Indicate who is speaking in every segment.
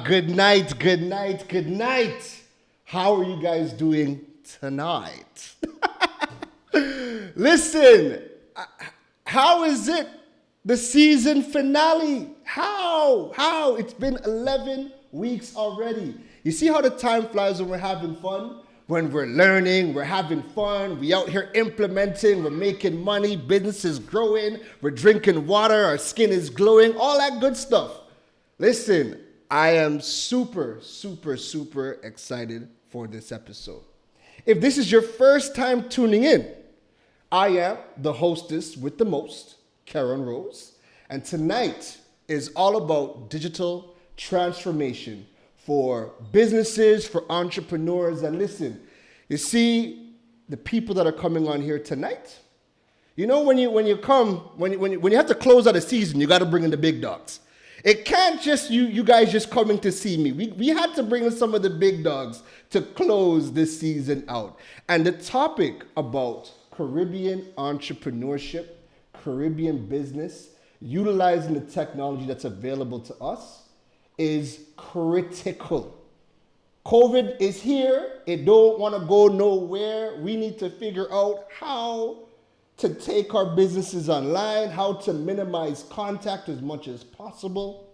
Speaker 1: Good night, good night, good night. How are you guys doing tonight? Listen, how is it the season finale? How? It's been 11 weeks already. You see how the time flies when we're having fun? When we're learning, we're having fun, we out here implementing, we're making money, business is growing, we're drinking water, our skin is glowing, all that good stuff. Listen, I am super excited for this episode. If this is your first time tuning in, I am the hostess with the most, Keron Rose, and tonight is all about digital transformation for businesses, for entrepreneurs. And listen, you see the people that are coming on here tonight. You know, when you have to close out a season, you got to bring in the big dogs. It can't just you guys just coming to see me. We had to bring in some of the big dogs to close this season out. And the topic about Caribbean entrepreneurship, Caribbean business, utilizing the technology that's available to us is critical. COVID is here. It don't want to go nowhere. We need to figure out how to take our businesses online, how to minimize contact as much as possible.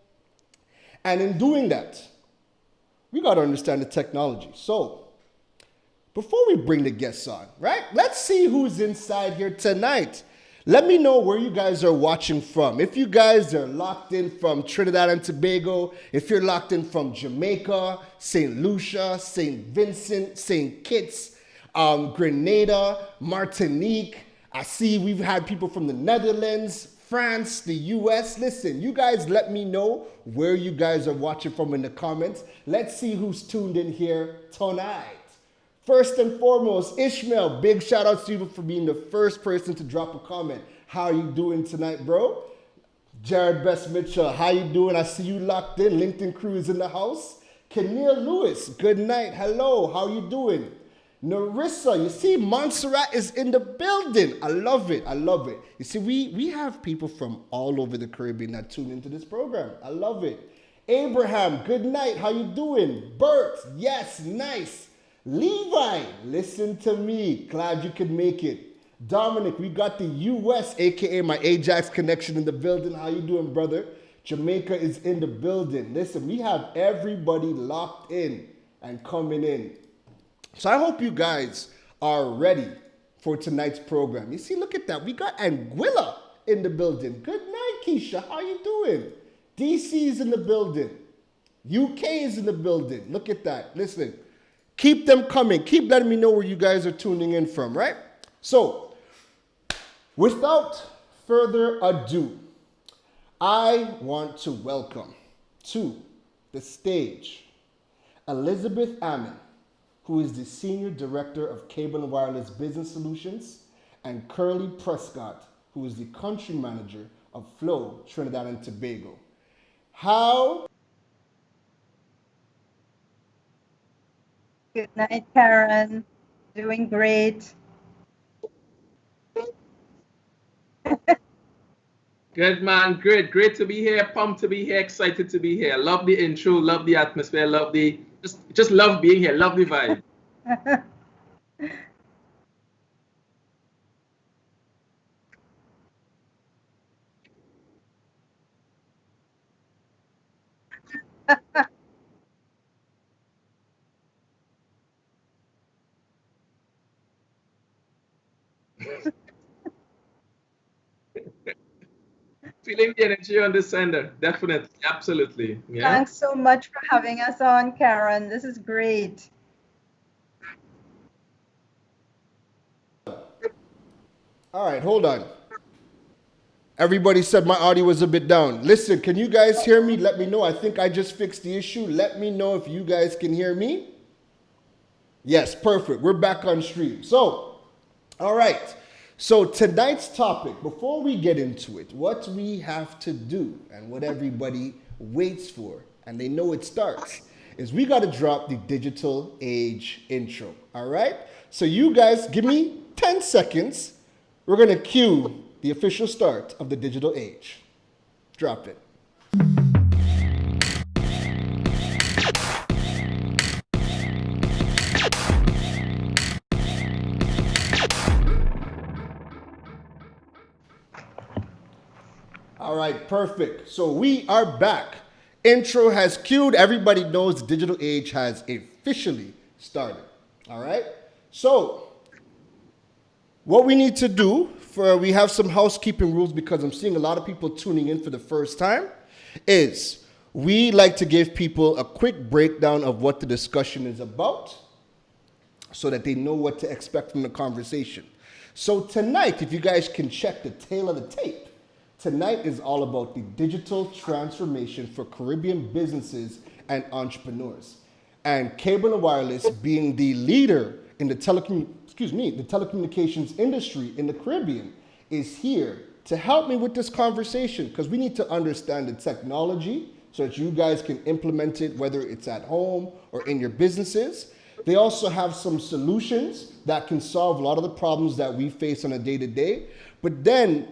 Speaker 1: And in doing that, we got to understand the technology. So before we bring the guests on, right? Let's see who's inside here tonight. Let me know where you guys are watching from. If you guys are locked in from Trinidad and Tobago, if you're locked in from Jamaica, St. Lucia, St. Vincent, St. Kitts, Grenada, Martinique, I see we've had people from the Netherlands, France, the US. Listen, you guys let me know where you guys are watching from in the comments. Let's see who's tuned in here tonight. First and foremost, Ishmael, big shout out to you for being the first person to drop a comment. How are you doing tonight, bro? Jared Best Mitchell, how you doing? I see you locked in. LinkedIn crew is in the house. Keneal Lewis, good night. Hello, how you doing? Narissa, you see Montserrat is in the building. I love it. You see, we have people from all over the Caribbean that tune into this program. I love it. Abraham, good night. How you doing? Bert, yes, nice. Levi, listen to me. Glad you could make it. Dominic, we got the US, aka my Ajax connection in the building. How you doing, brother? Jamaica is in the building. Listen, we have everybody locked in and coming in. So I hope you guys are ready for tonight's program. You see, look at that. We got Anguilla in the building. Good night, Keisha. How you doing? DC is in the building. UK is in the building. Look at that. Listen, keep them coming. Keep letting me know where you guys are tuning in from, right? So, without further ado, I want to welcome to the stage Elizabeth Ammon, who is the Senior Director of Cable and Wireless Business Solutions, and Kurleigh Prescon, who is the Country Manager of Flow Trinidad and Tobago. How?
Speaker 2: Good night, Karen. Doing great.
Speaker 3: Good man, great to be here, pumped to be here, excited to be here. Love the intro, love the atmosphere, love the just love being here, love the vibe. Feeling the energy on the sender. Definitely. Absolutely. Yeah.
Speaker 2: Thanks so much for having us on, Keron. This is great.
Speaker 1: All right, hold on. Everybody said my audio was a bit down. Listen, can you guys hear me? Let me know. I think I just fixed the issue. Let me know if you guys can hear me. Yes, perfect. We're back on stream. So, all right. So tonight's topic, before we get into it, what we have to do and what everybody waits for, and they know it starts, is we got to drop the digital age intro. All right? So you guys give me 10 seconds. We're going to cue the official start of the digital age. Drop it. All right, perfect. So we are back. Intro has queued. Everybody knows the digital age has officially started. All right? So what we need to do we have some housekeeping rules because I'm seeing a lot of people tuning in for the first time, is we like to give people a quick breakdown of what the discussion is about so that they know what to expect from the conversation. So tonight, if you guys can check the tail of the tape, tonight is all about the digital transformation for Caribbean businesses and entrepreneurs. And Cable and Wireless, being the leader in the telecommunications industry in the Caribbean, is here to help me with this conversation because we need to understand the technology so that you guys can implement it, whether it's at home or in your businesses. They also have some solutions that can solve a lot of the problems that we face on a day-to-day. But then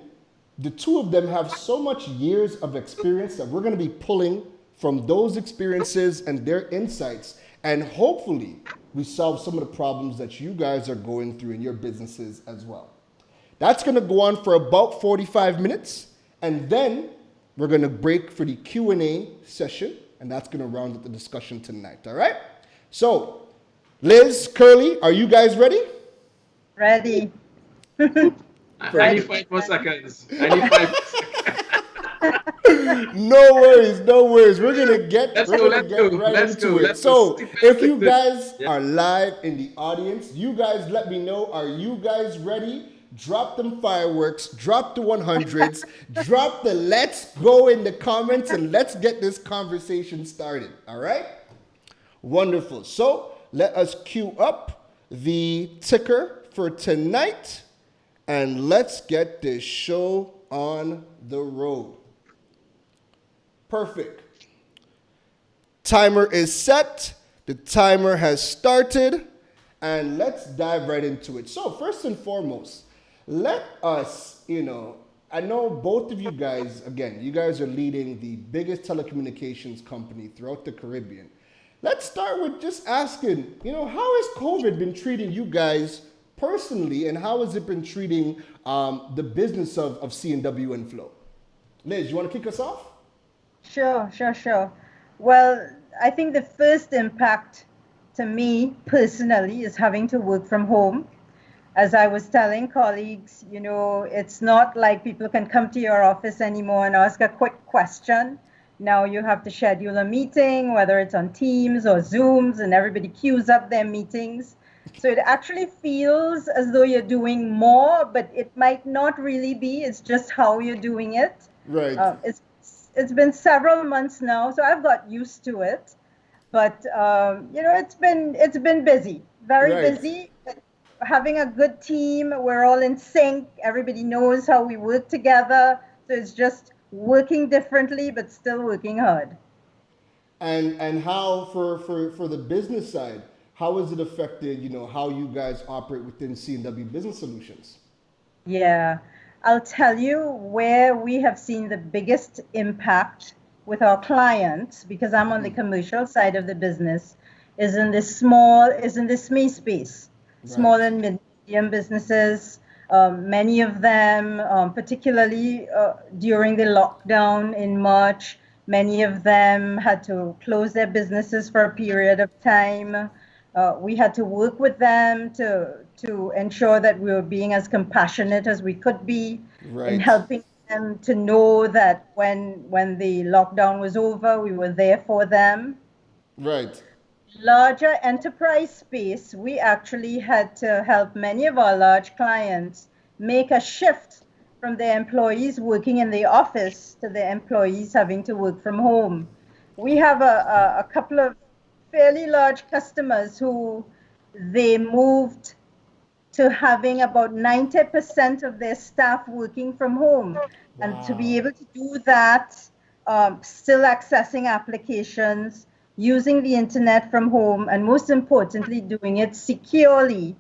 Speaker 1: the two of them have so much years of experience that we're going to be pulling from those experiences and their insights, and hopefully we solve some of the problems that you guys are going through in your businesses as well. That's going to go on for about 45 minutes, and then we're going to break for the Q&A session, and that's going to round up the discussion tonight, all right? So, Liz, Kurleigh, are you guys ready?
Speaker 2: Ready.
Speaker 3: I need 5 more seconds. I need 5 more seconds.
Speaker 1: No worries, no worries. We're gonna get
Speaker 3: Let's
Speaker 1: right
Speaker 3: go.
Speaker 1: into it.
Speaker 3: Let's
Speaker 1: So
Speaker 3: go.
Speaker 1: if you guys
Speaker 3: Yeah.
Speaker 1: are live in the audience, you guys let me know. Are you guys ready? Drop them fireworks, drop the 100s, drop the let's go in the comments, and let's get this conversation started. All right? Wonderful. So let us cue up the ticker for tonight, and let's get this show on the road. Perfect. Timer is set. The timer has started. And let's dive right into it. So first and foremost, let us, I know both of you guys, again, you guys are leading the biggest telecommunications company throughout the Caribbean. Let's start with just asking, how has COVID been treating you guys personally, and how has it been treating the business of C&W and Flow? Liz, you want to kick us off?
Speaker 2: Sure. Well, I think the first impact to me personally is having to work from home. As I was telling colleagues, it's not like people can come to your office anymore and ask a quick question. Now you have to schedule a meeting, whether it's on Teams or Zooms, and everybody queues up their meetings. So it actually feels as though you're doing more, but it might not really be. It's just how you're doing it.
Speaker 1: Right.
Speaker 2: It's been several months now, so I've got used to it. But it's been busy, very busy. But having a good team, we're all in sync. Everybody knows how we work together. So it's just working differently, but still working hard.
Speaker 1: And how for the business side, how has it affected how you guys operate within C&W Business Solutions?
Speaker 2: Yeah, I'll tell you where we have seen the biggest impact with our clients, because I'm on the commercial side of the business, is in this SME space, small and medium businesses. Many of them, particularly during the lockdown in March, many of them had to close their businesses for a period of time. We had to work with them to ensure that we were being as compassionate as we could be in helping them to know that when the lockdown was over, we were there for them.
Speaker 1: Right.
Speaker 2: Larger enterprise space, we actually had to help many of our large clients make a shift from their employees working in the office to their employees having to work from home. We have a couple of fairly large customers who they moved to having about 90% of their staff working from home. And to be
Speaker 1: Wow.
Speaker 2: able to do that, still accessing applications, using the internet from home, and most importantly, doing it securely.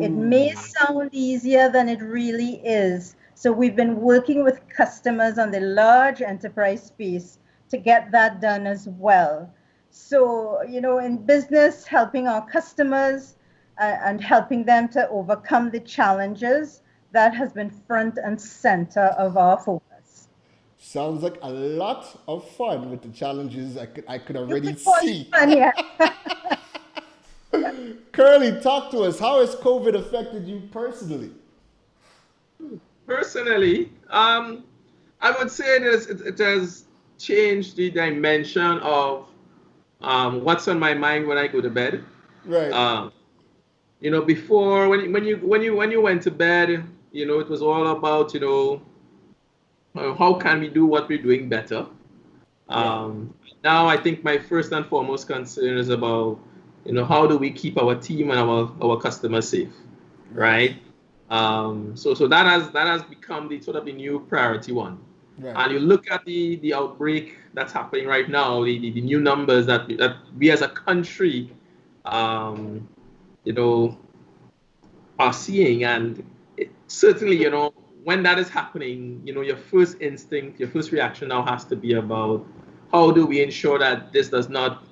Speaker 2: It may sound easier than it really is. So we've been working with customers on the large enterprise space to get that done as well. So, in business, helping our customers and helping them to overcome the challenges, that has been front and center of our focus.
Speaker 1: Sounds like a lot of fun with the challenges I could
Speaker 2: You
Speaker 1: already
Speaker 2: could call it
Speaker 1: see.
Speaker 2: fun, yeah.
Speaker 1: Curly, talk to us. How has COVID affected you personally?
Speaker 3: Personally, I would say it has changed the dimension of what's on my mind when I go to bed.
Speaker 1: Right.
Speaker 3: Um, before when you went to bed, it was all about how can we do what we're doing better.
Speaker 1: Yeah.
Speaker 3: Now I think my first and foremost concern is about how do we keep our team and our customers safe,
Speaker 1: Right.
Speaker 3: right? So that has become the sort of the new priority one.
Speaker 1: Right.
Speaker 3: And you look at the outbreak that's happening right now, the new numbers that we as a country, um, you know, are seeing, and certainly, when that is happening, your first instinct, your first reaction now has to be about how do we ensure that this does not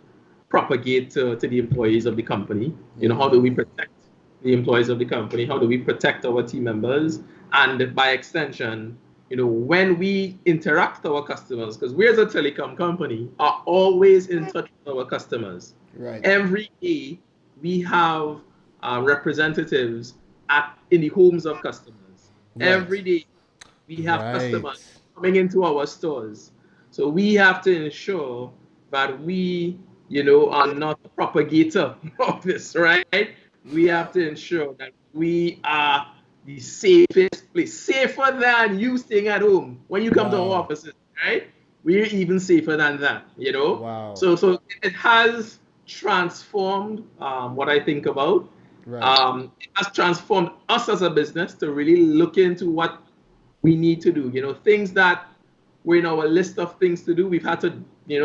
Speaker 3: propagate to the employees of the company? How do we protect the employees of the company? How do we protect our team members? And by extension, when we interact with our customers, because we as a telecom company are always in touch with our customers.
Speaker 1: Right.
Speaker 3: Every day we have representatives in the homes of customers.
Speaker 1: Right.
Speaker 3: Every day we have
Speaker 1: Right.
Speaker 3: customers coming into our stores. So we have to ensure that we, are not a propagator of this, right? We have to ensure that we are the safest place, safer than you staying at home when you come to our
Speaker 1: Wow.
Speaker 3: offices, right? We're even safer than that.
Speaker 1: Wow.
Speaker 3: So it has transformed what I think about.
Speaker 1: Right.
Speaker 3: It has transformed us as a business to really look into what we need to do. Things that were in our list of things to do, we've had to,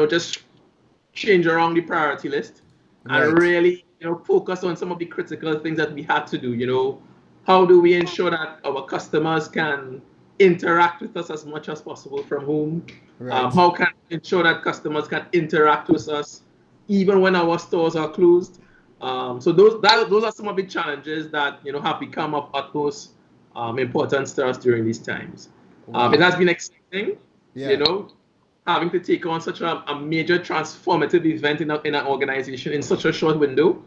Speaker 3: just change around the priority list and
Speaker 1: Right.
Speaker 3: really, focus on some of the critical things that we had to do. How do we ensure that our customers can interact with us as much as possible from home?
Speaker 1: Right.
Speaker 3: How can we ensure that customers can interact with us even when our stores are closed? So those are some of the challenges that have become of utmost importance to us during these times. It has
Speaker 1: Wow.
Speaker 3: been exciting, you
Speaker 1: Yeah.
Speaker 3: know, having to take on such a major transformative event in an organization in such a short window.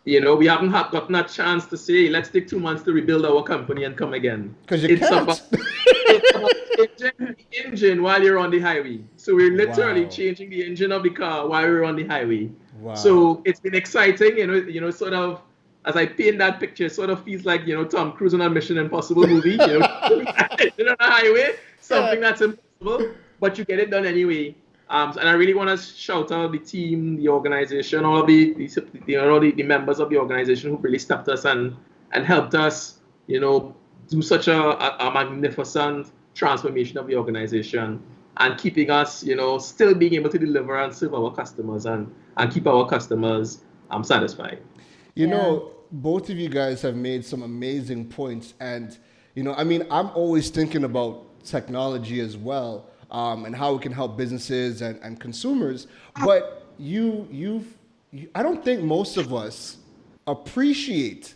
Speaker 3: We haven't gotten a chance to say, let's take 2 months to rebuild our company and come again.
Speaker 1: Because you
Speaker 3: It's about
Speaker 1: can't.
Speaker 3: it's about changing the engine while you're on the highway. So we're literally
Speaker 1: Wow.
Speaker 3: changing the engine of the car while we're on the highway.
Speaker 1: Wow.
Speaker 3: So it's been exciting, sort of as I paint that picture, it sort of feels like, Tom Cruise on a Mission Impossible movie, on a highway, something that's impossible, but you get it done anyway. And I really want to shout out the team, the organization, all of the members of the organization who really stepped us and helped us, do such a magnificent transformation of the organization and keeping us, still being able to deliver and serve our customers and keep our customers satisfied.
Speaker 2: Yeah.
Speaker 1: Both of you guys have made some amazing points. And, I'm always thinking about technology as well, and how it can help businesses and consumers. But I don't think most of us appreciate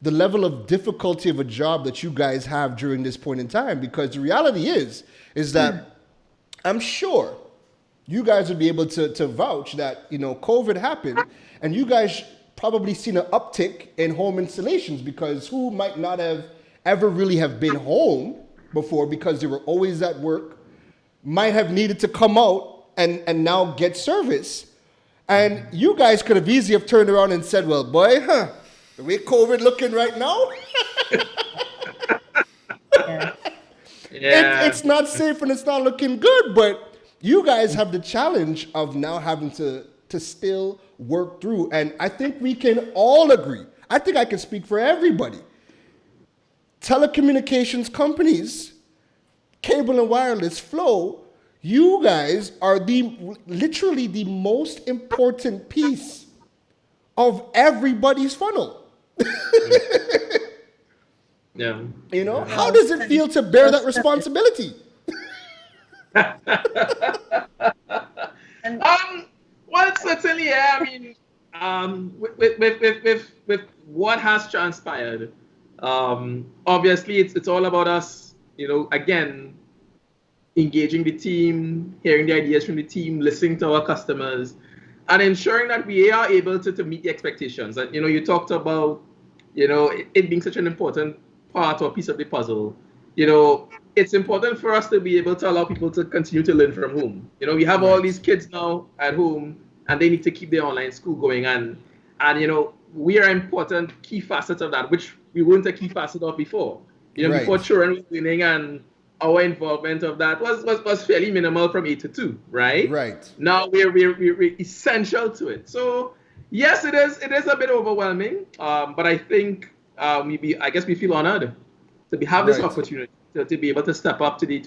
Speaker 1: the level of difficulty of a job that you guys have during this point in time, because the reality is that I'm sure you guys would be able to vouch that, COVID happened and you guys probably seen an uptick in home installations, because who might not have ever really have been home before because they were always at work, might have needed to come out and now get service. And you guys could have easily have turned around and said, well, boy, the way COVID looking right now,
Speaker 2: Yeah.
Speaker 3: Yeah.
Speaker 1: it's not safe and it's not looking good. But you guys have the challenge of now having to still work through. And I think we can all agree. I think I can speak for everybody. Telecommunications companies, cable and wireless, Flow, you guys are literally the most important piece of everybody's funnel.
Speaker 3: Yeah.
Speaker 1: You know, how does it feel to bear that responsibility?
Speaker 3: Well, certainly, yeah. I mean, with what has transpired, obviously, it's all about us. You know, again, engaging the team, hearing the ideas from the team, listening to our customers, and ensuring that we are able to meet the expectations. And you talked about, it being such an important part or piece of the puzzle. It's important for us to be able to allow people to continue to learn from home. We have all these kids now at home, and they need to keep their online school going. And we are important key facets of that, which we weren't a key facet of before. Before children were learning, and our involvement of that was fairly minimal from 8 to 2, right?
Speaker 1: Right.
Speaker 3: Now we're essential to it. So yes, it is a bit overwhelming, but I think I guess we feel honored to have this opportunity to be able to step up to the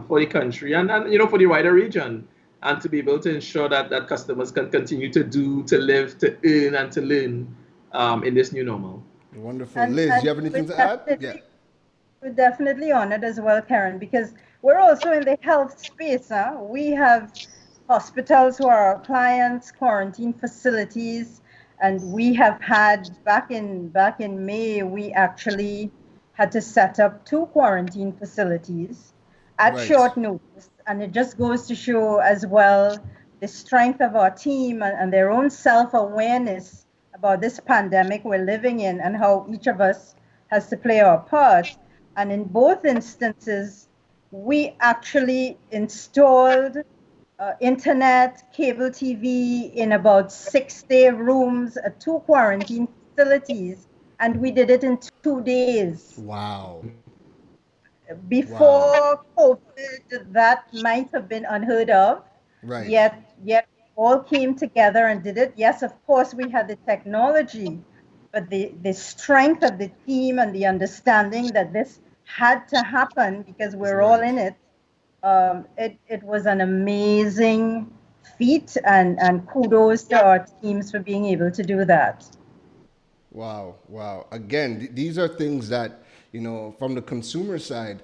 Speaker 3: for the country and for the wider region, and to be able to ensure that customers can continue to live, to earn, and to learn in this new normal.
Speaker 1: Wonderful. Liz, do you have anything to add? Yeah.
Speaker 2: We're definitely honored as well, Keron, because we're also in the health space. We have hospitals who are our clients, quarantine facilities, and we have had back in May, we actually had to set up 2 quarantine facilities at short notice. And it just goes to show as well the strength of our team and their own self-awareness about this pandemic we're living in and how each of us has to play our part. And in both instances, we actually installed internet, cable TV in about 6-day rooms at 2 quarantine facilities, and we did it in 2 days.
Speaker 1: Wow.
Speaker 2: Before COVID, that might have been unheard of.
Speaker 1: Right.
Speaker 2: Yet we all came together and did it. Yes, of course, we had the technology, but the strength of the team and the understanding that this had to happen because we're all in it. It was an amazing feat, and kudos to our teams for being able to do that.
Speaker 1: Wow. Again, these are things that, from the consumer side,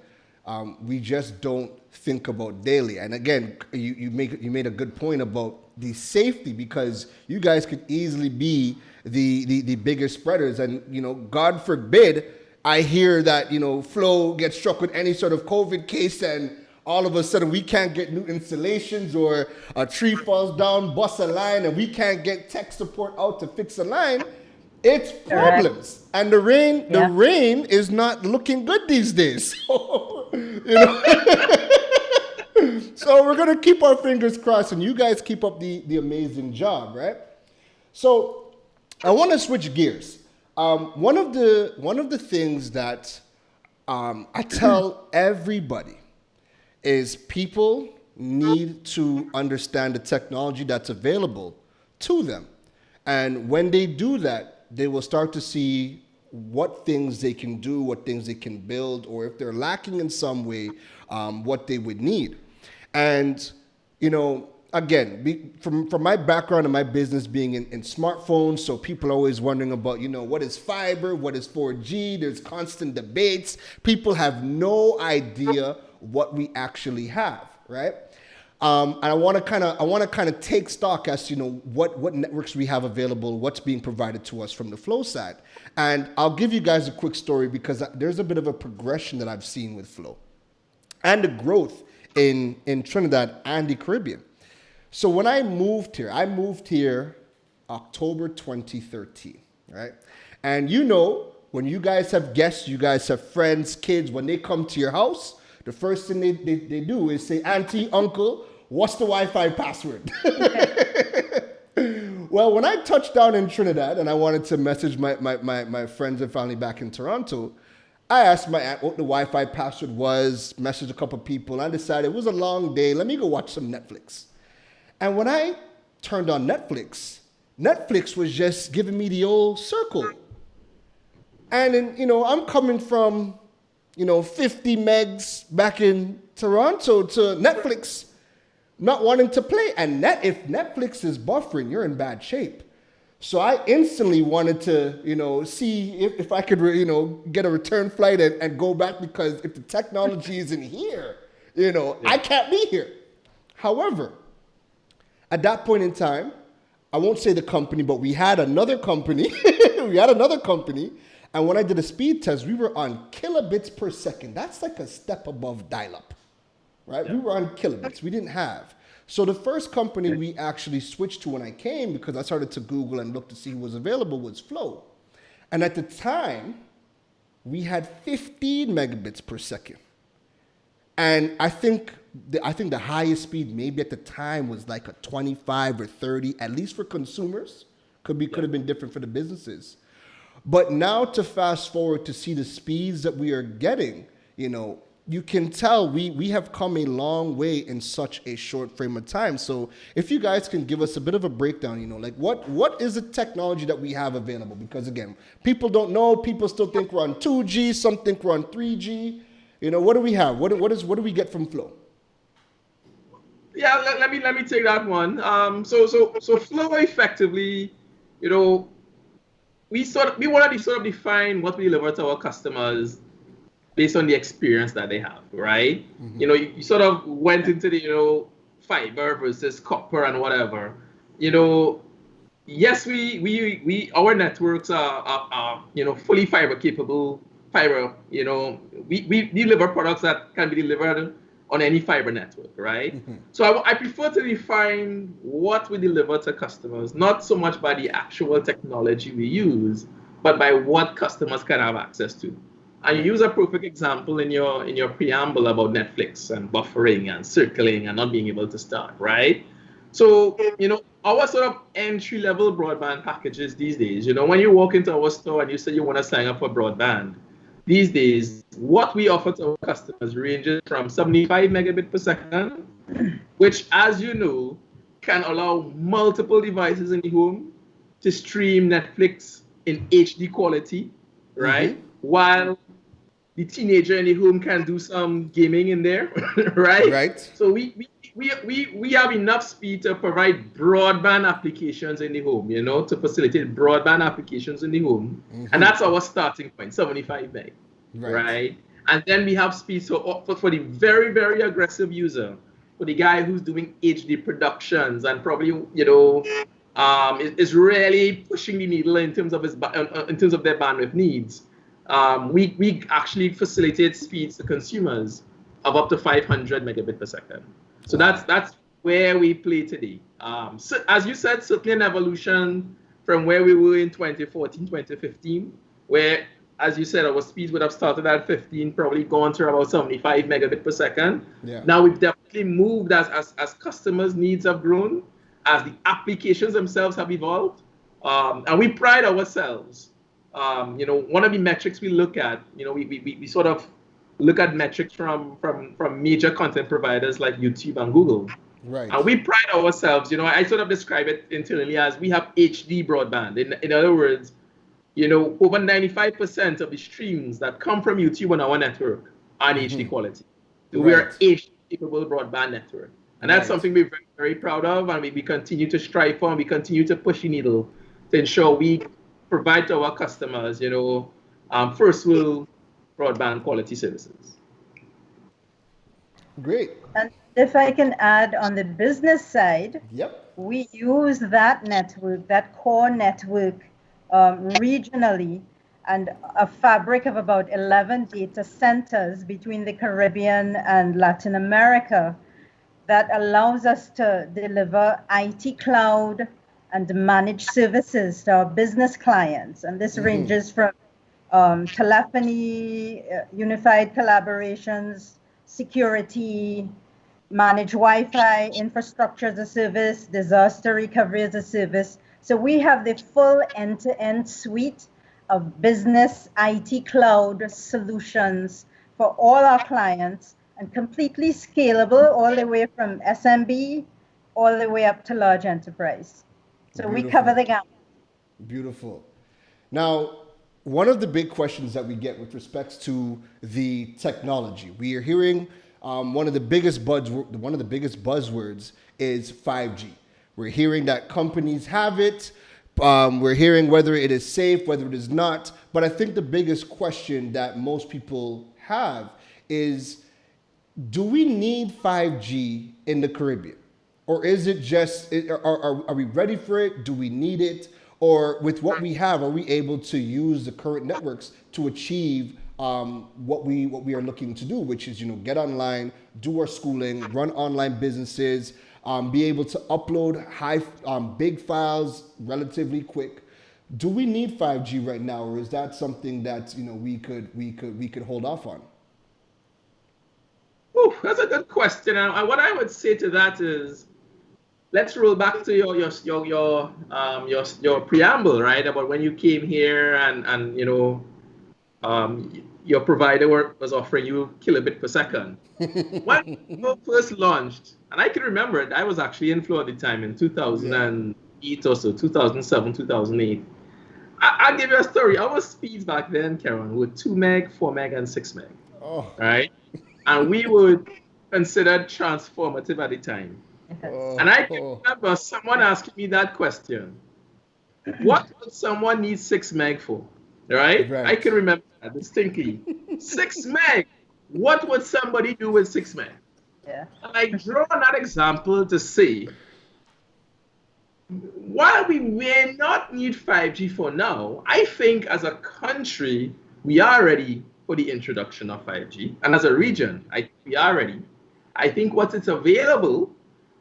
Speaker 1: we just don't think about daily. And again, you made a good point about the safety, because you guys could easily be the bigger spreaders. And, God forbid, I hear that, Flow gets struck with any sort of COVID case, and all of a sudden we can't get new installations, or a tree falls down, busts a line, and we can't get tech support out to fix a line. It's problems. And the rain is not looking good these days. So, so we're going to keep our fingers crossed, and you guys keep up the amazing job, right? So I want to switch gears. One of the things that I tell everybody is people need to understand the technology that's available to them. And when they do that, they will start to see what things they can do, what things they can build, or if they're lacking in some way, what they would need. And, again, from my background and my business being in smartphones, so people are always wondering about, what is fiber, what is 4G, there's constant debates. People have no idea what we actually have, right? And I want to kind of take stock as to what networks we have available, what's being provided to us from the Flow side. And I'll give you guys a quick story, because there's a bit of a progression that I've seen with Flow and the growth in Trinidad and the Caribbean. So when I moved here October 2013, right? And when you guys have guests, you guys have friends, kids, when they come to your house, the first thing they do is say, Auntie, Uncle, what's the Wi-Fi password? Well, when I touched down in Trinidad and I wanted to message my friends and family back in Toronto, I asked my aunt what the Wi-Fi password was, messaged a couple people, and I decided it was a long day. Let me go watch some Netflix. And when I turned on Netflix, Netflix was just giving me the old circle. And then, I'm coming from, 50 megs back in Toronto to Netflix not wanting to play. And if Netflix is buffering, you're in bad shape. So I instantly wanted to, see if I could, get a return flight and go back, because if the technology isn't here, I can't be here. However, at that point in time, I won't say the company, but we had another company. And when I did a speed test, we were on kilobits per second. That's like a step above dial-up, right? Yeah. We were on kilobits. We didn't have. So the first company we actually switched to when I came, because I started to Google and look to see who was available, was Flow. And at the time, we had 15 megabits per second. And I think the highest speed maybe at the time was like a 25 or 30, at least for consumers. Could have been different for the businesses. But now to fast forward to see the speeds that we are getting, you can tell we have come a long way in such a short frame of time. So if you guys can give us a bit of a breakdown, like what is the technology that we have available? Because again, people don't know. People still think we're on 2G. Some think we're on 3G. What do we have? What do we get from Flow?
Speaker 3: Yeah, let me take that one. So Flow effectively, we want to sort of define what we deliver to our customers based on the experience that they have, right? Mm-hmm. You sort of went into the fiber versus copper and whatever. Yes, we our networks are fully fiber capable. Fiber, we deliver products that can be delivered on any fiber network, right? Mm-hmm. So I prefer to define what we deliver to customers, not so much by the actual technology we use, but by what customers can have access to. And you use a perfect example in your preamble about Netflix and buffering and circling and not being able to start, right? So, our sort of entry-level broadband packages these days, when you walk into our store and you say you want to sign up for broadband, these days, what we offer to our customers ranges from 75 megabit per second, which, as you know, can allow multiple devices in the home to stream Netflix in HD quality, right? Mm-hmm. While the teenager in the home can do some gaming in there, right? Right. So we have enough speed to provide broadband applications in the home, to facilitate broadband applications in the home. Mm-hmm. And that's our starting point, 75 meg, right? And then we have speed for the very, very aggressive user, for the guy who's doing HD productions and probably, is really pushing the needle in terms of their bandwidth needs. We actually facilitate speeds to consumers of up to 500 megabit per second. So that's where we play today. So as you said, certainly an evolution from where we were in 2014, 2015, where, as you said, our speeds would have started at 15, probably gone to about 75 megabit per second. Yeah. Now we've definitely moved as customers' needs have grown, as the applications themselves have evolved, and we pride ourselves. One of the metrics we look at, we sort of look at metrics from major content providers like YouTube and Google. Right. And we pride ourselves, I sort of describe it internally as we have HD broadband. In other words, over 95% of the streams that come from YouTube on our network are in HD quality. So we are HD capable broadband network. And that's something we're very, very proud of, and we continue to strive for, and we continue to push the needle to ensure we provide to our customers, first world broadband quality services.
Speaker 1: Great.
Speaker 2: And if I can add on the business side, we use that network, that core network, regionally, and a fabric of about 11 data centers between the Caribbean and Latin America that allows us to deliver IT cloud and managed services to our business clients. And this ranges from telephony, unified collaborations, security, managed Wi-Fi, infrastructure as a service, disaster recovery as a service. So we have the full end-to-end suite of business IT cloud solutions for all our clients, and completely scalable all the way from SMB all the way up to large enterprise. So we cover the gamut.
Speaker 1: Beautiful. Now, one of the big questions that we get with respects to the technology, we are hearing one of the biggest buzzwords is 5G. We're hearing that companies have it. We're hearing whether it is safe, whether it is not. But I think the biggest question that most people have is, do we need 5G in the Caribbean? Or is it just, are we ready for it? Do we need it? Or with what we have, are we able to use the current networks to achieve what we are looking to do, which is, get online, do our schooling, run online businesses, be able to upload big files relatively quick? Do we need 5G right now, or is that something that we could hold off on?
Speaker 3: Oh, that's a good question. And what I would say to that is, let's roll back to your preamble, right? About when you came here and your provider was offering you kilobit per second. When you first launched, and I can remember it, I was actually in Florida at the time in 2008 or so, 2007, 2008. I'll give you a story. Our speeds back then, Keron, were 2 meg, 4 meg, and 6 meg.
Speaker 1: Oh.
Speaker 3: Right? And we would consider transformative at the time. And I can remember someone asking me that question. What would someone need 6 meg for? Right? I can remember that distinctly. 6 meg. What would somebody do with 6 meg?
Speaker 2: Yeah.
Speaker 3: And I draw that example to say, while we may not need 5G for now, I think as a country, we are ready for the introduction of 5G. And as a region, we are ready. I think once it's available,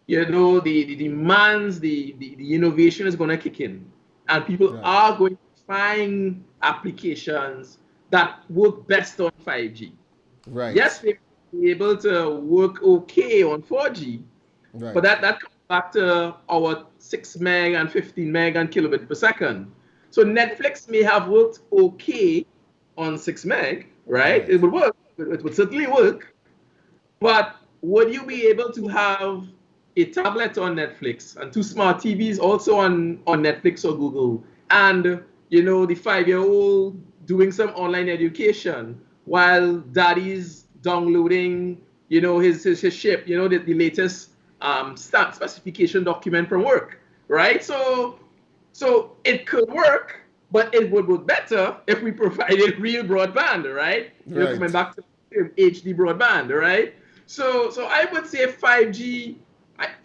Speaker 3: the demands, the innovation is going to kick in. And people are going to find applications that work best on 5G.
Speaker 1: Right.
Speaker 3: Yes, they may be able to work okay on 4G, but that comes back to our 6 meg and 15 meg and kilobit per second. So Netflix may have worked okay on 6 meg, right? It would work. It would certainly work. But would you be able to have a tablet on Netflix and 2 smart TVs also on Netflix or Google, and the 5-year-old doing some online education while daddy's downloading his ship, the latest specification document from work, right? So it could work, but it would work better if we provided real broadband, right? Coming back to HD broadband, right? So I would say 5G.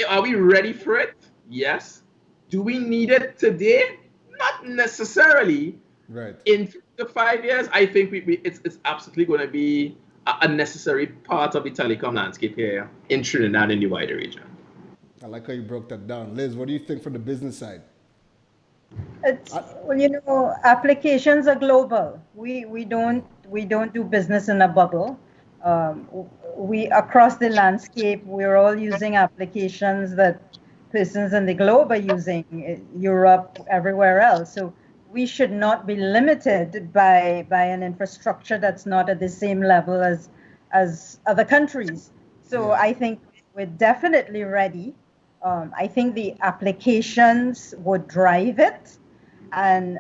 Speaker 3: Are we ready for it? Yes. Do we need it today? Not necessarily.
Speaker 1: Right.
Speaker 3: In the 5 years, I think it's absolutely going to be a necessary part of the telecom landscape here in Trinidad and the wider region.
Speaker 1: I like how you broke that down. Liz, what do you think from the business side?
Speaker 2: Applications are global. We don't do business in a bubble. We across the landscape, we're all using applications that persons in the globe are using, Europe, everywhere else. So we should not be limited by an infrastructure that's not at the same level as other countries. So I think we're definitely ready. I think the applications would drive it. And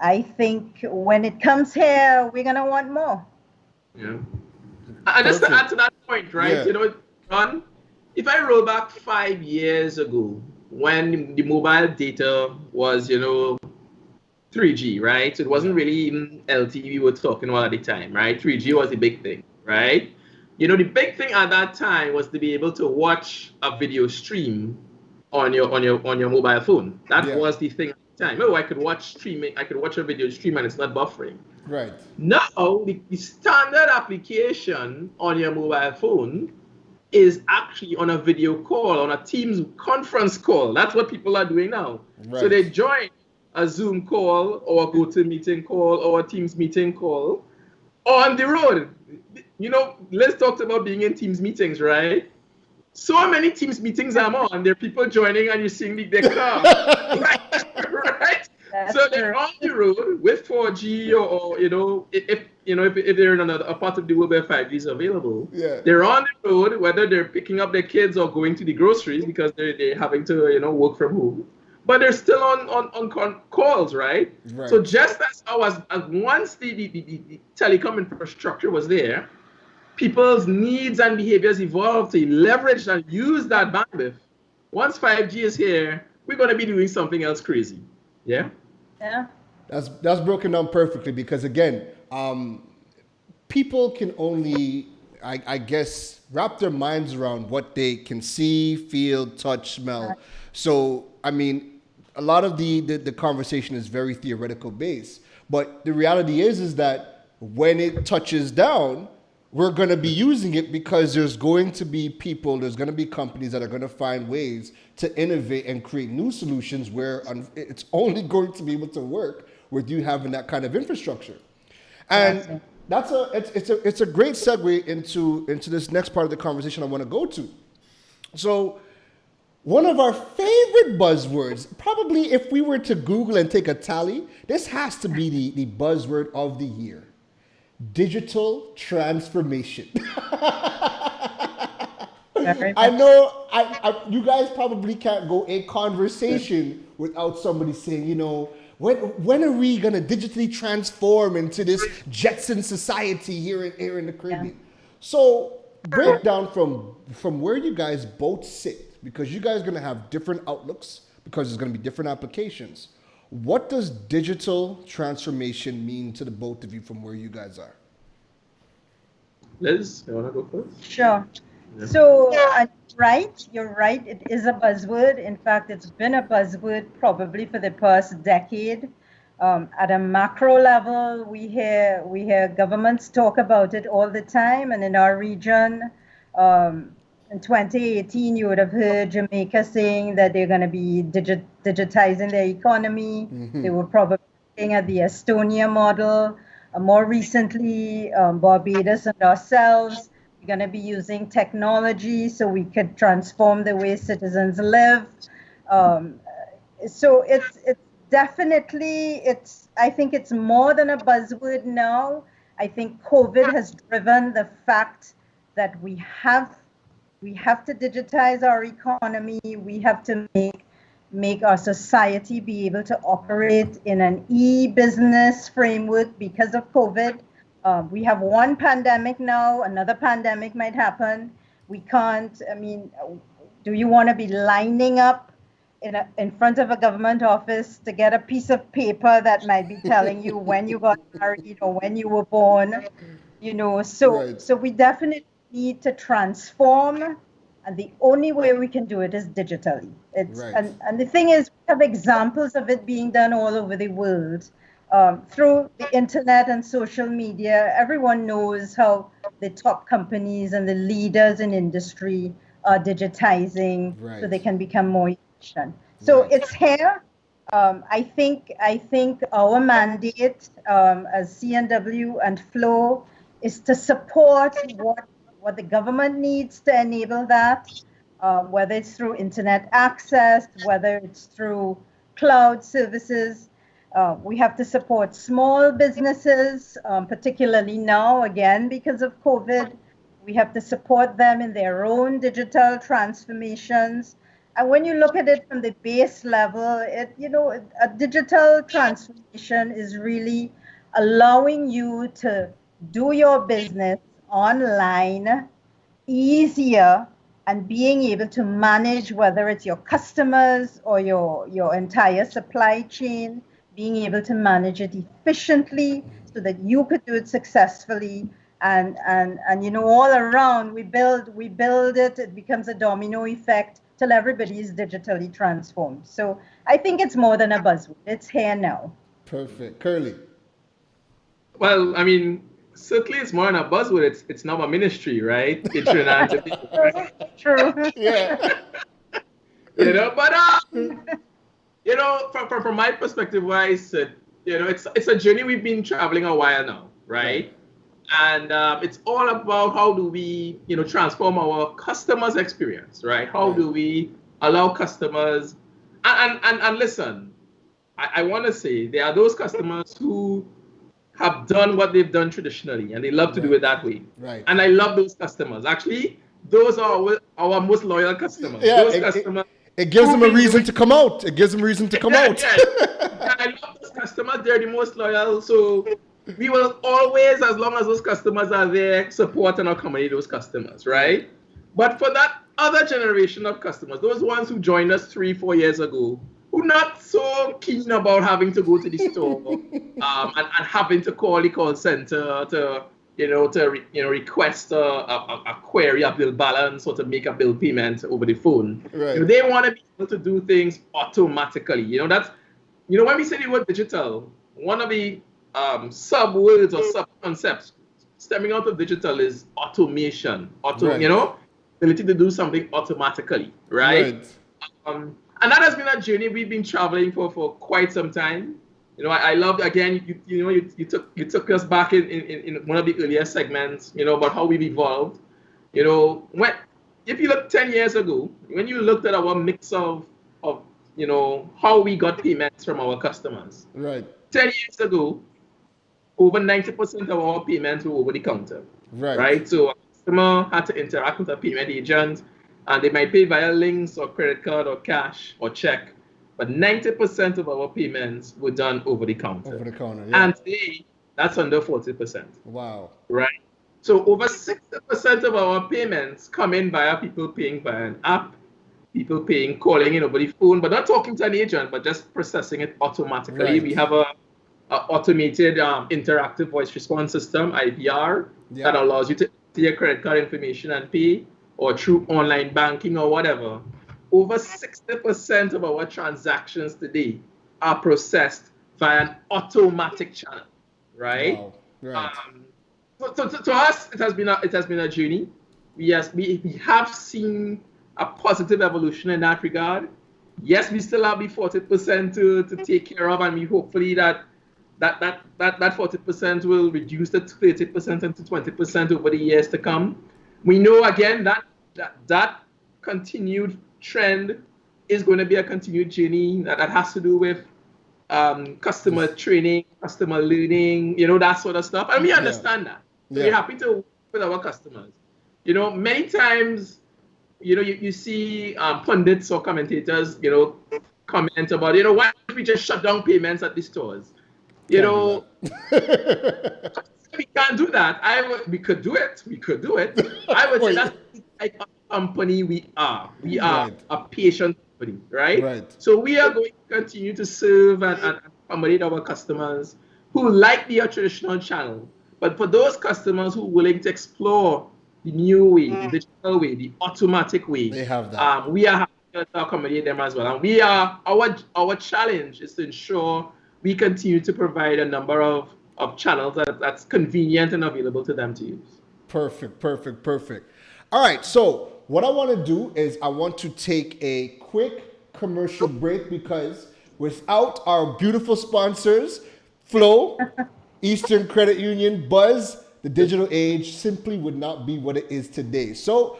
Speaker 2: I think when it comes here, we're going to want more.
Speaker 3: Yeah. And just to add to that point, right? John, if I roll back 5 years ago, when the mobile data was, 3G, right? So it wasn't really even LTE we were talking about at the time, right? 3G was the big thing, right? The big thing at that time was to be able to watch a video stream on your mobile phone. That was the thing at the time. I could watch streaming. I could watch a video stream and it's not buffering.
Speaker 1: Right.
Speaker 3: Now, the standard application on your mobile phone is actually on a video call, on a Teams conference call. That's what people are doing now. Right. So they join a Zoom call or a GoToMeeting call or a Teams meeting call on the road. Let's talk about being in Teams meetings, right? So many Teams meetings I'm on. There are people joining and you're seeing their car. Right?
Speaker 2: That's
Speaker 3: So they're
Speaker 2: true.
Speaker 3: on the road with 4G or if they're in a part of the world where 5G is available,
Speaker 1: Yeah.
Speaker 3: they're on the road, whether they're picking up their kids or going to the groceries because they're having to work from home. But they're still on calls, right?
Speaker 1: Right.
Speaker 3: So just as once the telecom infrastructure was there, people's needs and behaviors evolve to leverage and use that bandwidth. Once 5G is here, we're going to be doing something else crazy. Yeah?
Speaker 2: Yeah.
Speaker 1: That's broken down perfectly because again, people can only, I guess, wrap their minds around what they can see, feel, touch, smell. So, I mean, a lot of the conversation is very theoretical based, but the reality is that when it touches down, we're going to be using it because there's going to be people, there's going to be companies that are going to find ways to innovate and create new solutions where it's only going to be able to work with you having that kind of infrastructure. And it's a great segue into this next part of the conversation I want to go to. So one of our favorite buzzwords, probably if we were to Google and take a tally, this has to be the buzzword of the year. Digital transformation. I know you guys probably can't go a conversation without somebody saying, when are we going to digitally transform into this Jetson society here in the Caribbean? Yeah. So break down from where you guys both sit, because you guys are going to have different outlooks because there's going to be different applications. What does digital transformation mean to the both of you from where you guys are?
Speaker 3: Liz, you want to go first?
Speaker 2: Sure. Yeah. So, you're right. It is a buzzword. In fact, it's been a buzzword probably for the past decade. At a macro level, we hear governments talk about it all the time. And in our region, in 2018, you would have heard Jamaica saying that they're going to be digitizing their economy. Mm-hmm. They were probably looking at the Estonia model. More recently, Barbados and ourselves, we're going to be using technology so we could transform the way citizens live. So it's definitely, I think it's more than a buzzword now. I think COVID has driven the fact that we have to digitize our economy. We have to make our society be able to operate in an e-business framework because of COVID. We have one pandemic now, another pandemic might happen. We can't, do you want to be lining up in front of a government office to get a piece of paper that might be telling you when you got married or when you were born? So we definitely need to transform, and the only way we can do it is digitally. And the thing is, we have examples of it being done all over the world through the internet and social media. Everyone knows how the top companies and the leaders in industry are digitizing so they can become more efficient. So it's here. I think our mandate as CNW and Flow is to support what the government needs to enable that, whether it's through internet access, whether it's through cloud services. We have to support small businesses, particularly now, again, because of COVID. We have to support them in their own digital transformations. And when you look at it from the base level, a digital transformation is really allowing you to do your business online easier and being able to manage, whether it's your customers or your entire supply chain, being able to manage it efficiently so that you could do it successfully. And all around we build it, it becomes a domino effect till everybody is digitally transformed. So I think it's more than a buzzword. It's here now.
Speaker 1: Perfect. Kurleigh.
Speaker 3: Well, certainly it's more than a buzzword. It's now a ministry, right? In Trinidad and Tobago, right?
Speaker 2: True.
Speaker 1: Yeah.
Speaker 3: But you know, from my perspective, where I sit, you know, it's a journey we've been traveling a while now, right? And it's all about how do we, you know, transform our customers' experience, right? How do we allow customers, and listen, I want to say there are those customers who have done what they've done traditionally, and they love to do it that way.
Speaker 1: Right.
Speaker 3: And I love those customers. Actually, those are our most loyal customers.
Speaker 1: Yeah,
Speaker 3: Those customers.
Speaker 1: It gives them a reason to come out. It gives them a reason to come out.
Speaker 3: Yeah, I love those customers. They're the most loyal. So we will always, as long as those customers are there, support and accommodate those customers, right? But for that other generation of customers, those ones who joined us 3-4 years ago, who not so keen about having to go to the store and having to call the call center to request a query, a bill balance, or to make a bill payment over the phone.
Speaker 1: Right.
Speaker 3: You know, they want to be able to do things automatically. You know, that's, you know, when we say the word digital, one of the sub-words or sub-concepts stemming out of digital is automation. You know, ability to do something automatically, right? And that has been a journey we've been traveling for quite some time. You know, I love, again, you took us back in one of the earlier segments, you know, about how we've evolved. You know, if you look 10 years ago, when you looked at our mix of you know, how we got payments from our customers.
Speaker 1: Right.
Speaker 3: 10 years ago, over 90% of our payments were over the counter. Right. So a customer had to interact with a payment agent, and they might pay via links or credit card or cash or check. But 90% of our payments were done over the counter.
Speaker 1: Over the counter, yeah.
Speaker 3: And today, that's under 40%.
Speaker 1: Wow.
Speaker 3: Right. So over 60% of our payments come in via people paying via an app, people paying, calling in over the phone, but not talking to an agent, but just processing it automatically.
Speaker 1: Right.
Speaker 3: We have a automated interactive voice response system, IVR, that allows you to enter your credit card information and pay, or through online banking or whatever. Over 60% of our transactions today are processed via an automatic channel, right?
Speaker 1: Wow. Right.
Speaker 3: So to us, it has been a journey. We have seen a positive evolution in that regard. Yes, we still have the 40% to take care of, and we hopefully that 40% will reduce to 30% and to 20% over the years to come. We know again that continued trend is going to be a continued journey that has to do with customer training, customer learning, you know, that sort of stuff. And we understand that. So we're happy to work with our customers. You know, many times, you know, you see pundits or commentators, you know, comment about, you know, why don't we just shut down payments at the stores? You know, we can't do that. We could do it. I would say that's the type of company we are. We are a patient company, right? So we are going to continue to serve and accommodate our customers who like the traditional channel. But for those customers who are willing to explore the new way, the digital way, the automatic way,
Speaker 1: they have that.
Speaker 3: We are happy to accommodate them as well. And our challenge is to ensure we continue to provide a number of channels that's convenient and available to them to use.
Speaker 1: Perfect. All right, so what I want to do is I want to take a quick commercial break, because without our beautiful sponsors, Flow, Eastern Credit Union, Buzz, the digital age simply would not be what it is today. So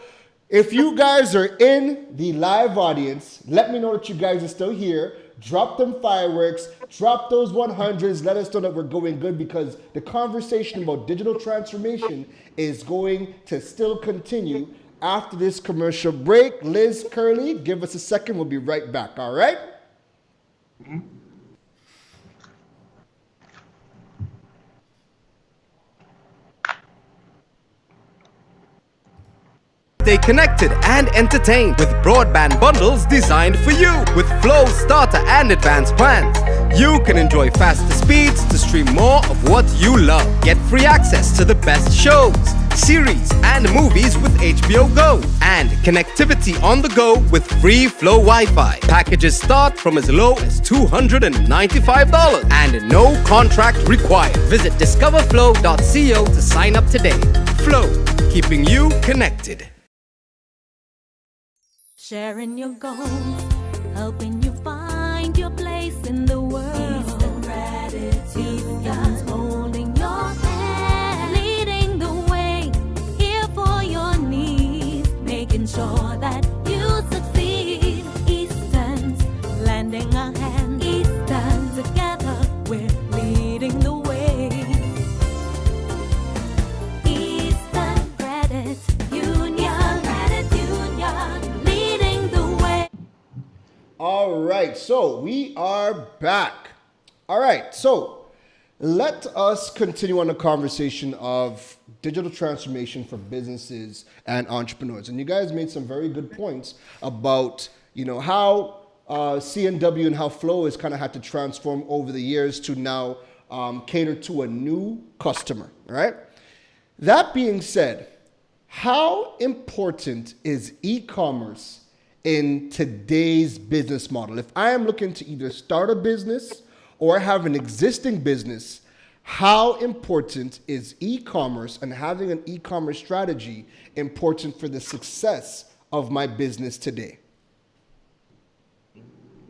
Speaker 1: if you guys are in the live audience, let me know that you guys are still here. Drop them fireworks, drop those 100s, let us know that we're going good, because the conversation about digital transformation is going to still continue after this commercial break. Liz, Kurleigh, give us a second. We'll be right back, all right?
Speaker 4: Stay connected and entertained with broadband bundles designed for you. With Flow starter and advanced plans, you can enjoy faster speeds to stream more of what you love. Get free access to the best shows, series, and movies with HBO Go, and connectivity on the go with free Flow Wi-Fi. Packages start from as low as $295 and no contract required. Visit discoverflow.co to sign up today. Flow, keeping you connected.
Speaker 5: Sharing your goals, helping you find your place. ensure that you succeed. Eastern's lending a hand. Eastern together, we're leading the way. Eastern Credit Union, leading the way.
Speaker 1: All right, so we are back. All right, so let us continue on the conversation of digital transformation for businesses and entrepreneurs. And you guys made some very good points about, how CNW and how Flow has kind of had to transform over the years to now cater to a new customer, right? That being said, how important is e-commerce in today's business model? If I am looking to either start a business or have an existing business, how important is e-commerce and having an e-commerce strategy important for the success of my business today?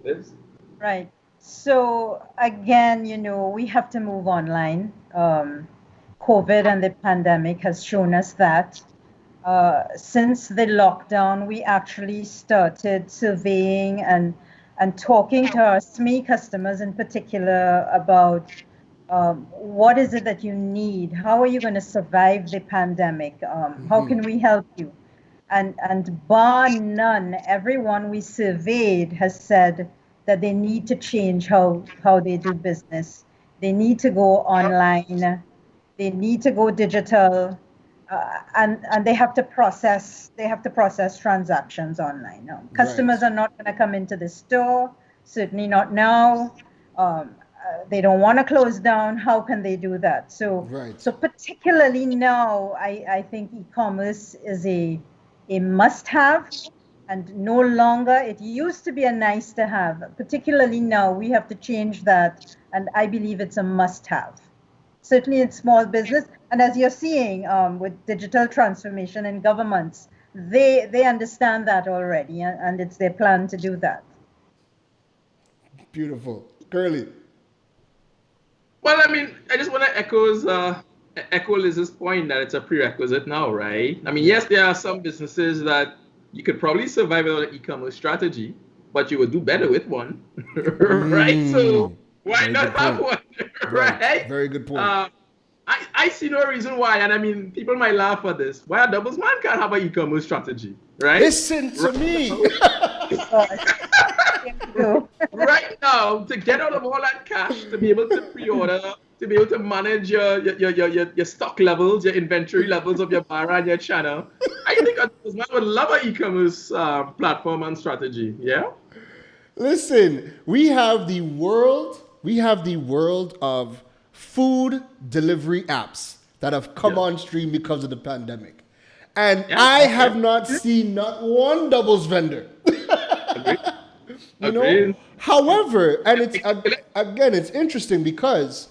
Speaker 3: Liz?
Speaker 2: Right. So again, we have to move online. COVID and the pandemic has shown us that. Since the lockdown, we actually started surveying and talking to our SME customers in particular about what is it that you need? How are you going to survive the pandemic? How can we help you? And bar none, everyone we surveyed has said that they need to change how they do business. They need to go online. They need to go digital. And they have to process transactions online. Now, customers are not going to come into the store, certainly not now. They don't want to close down. How can they do that? So particularly now, I think e-commerce is a must-have, and no longer, it used to be a nice to have. Particularly now, we have to change that, and I believe it's a must-have. Certainly in small business, and as you're seeing with digital transformation in governments, they understand that already, and it's their plan to do that.
Speaker 1: Beautiful. Kurleigh.
Speaker 3: Well, I just want to echo Liz's point that it's a prerequisite now, right? Yes, there are some businesses that you could probably survive without an e-commerce strategy, but you would do better with one, right? So why not have one, right?
Speaker 1: Very good point.
Speaker 3: I see no reason why, and people might laugh at this. Why a doubles man can't have an e-commerce strategy, right?
Speaker 1: Listen to me.
Speaker 3: Right now, to get out of all that cash, to be able to pre-order, to be able to manage your stock levels, your inventory levels of your bar and your channel, I think a doubles man would love an e-commerce platform and strategy. Yeah.
Speaker 1: Listen, we have the world of food delivery apps that have come on stream because of the pandemic. And I have not seen not one doubles vendor.
Speaker 3: Agreed.
Speaker 1: However, and it's interesting because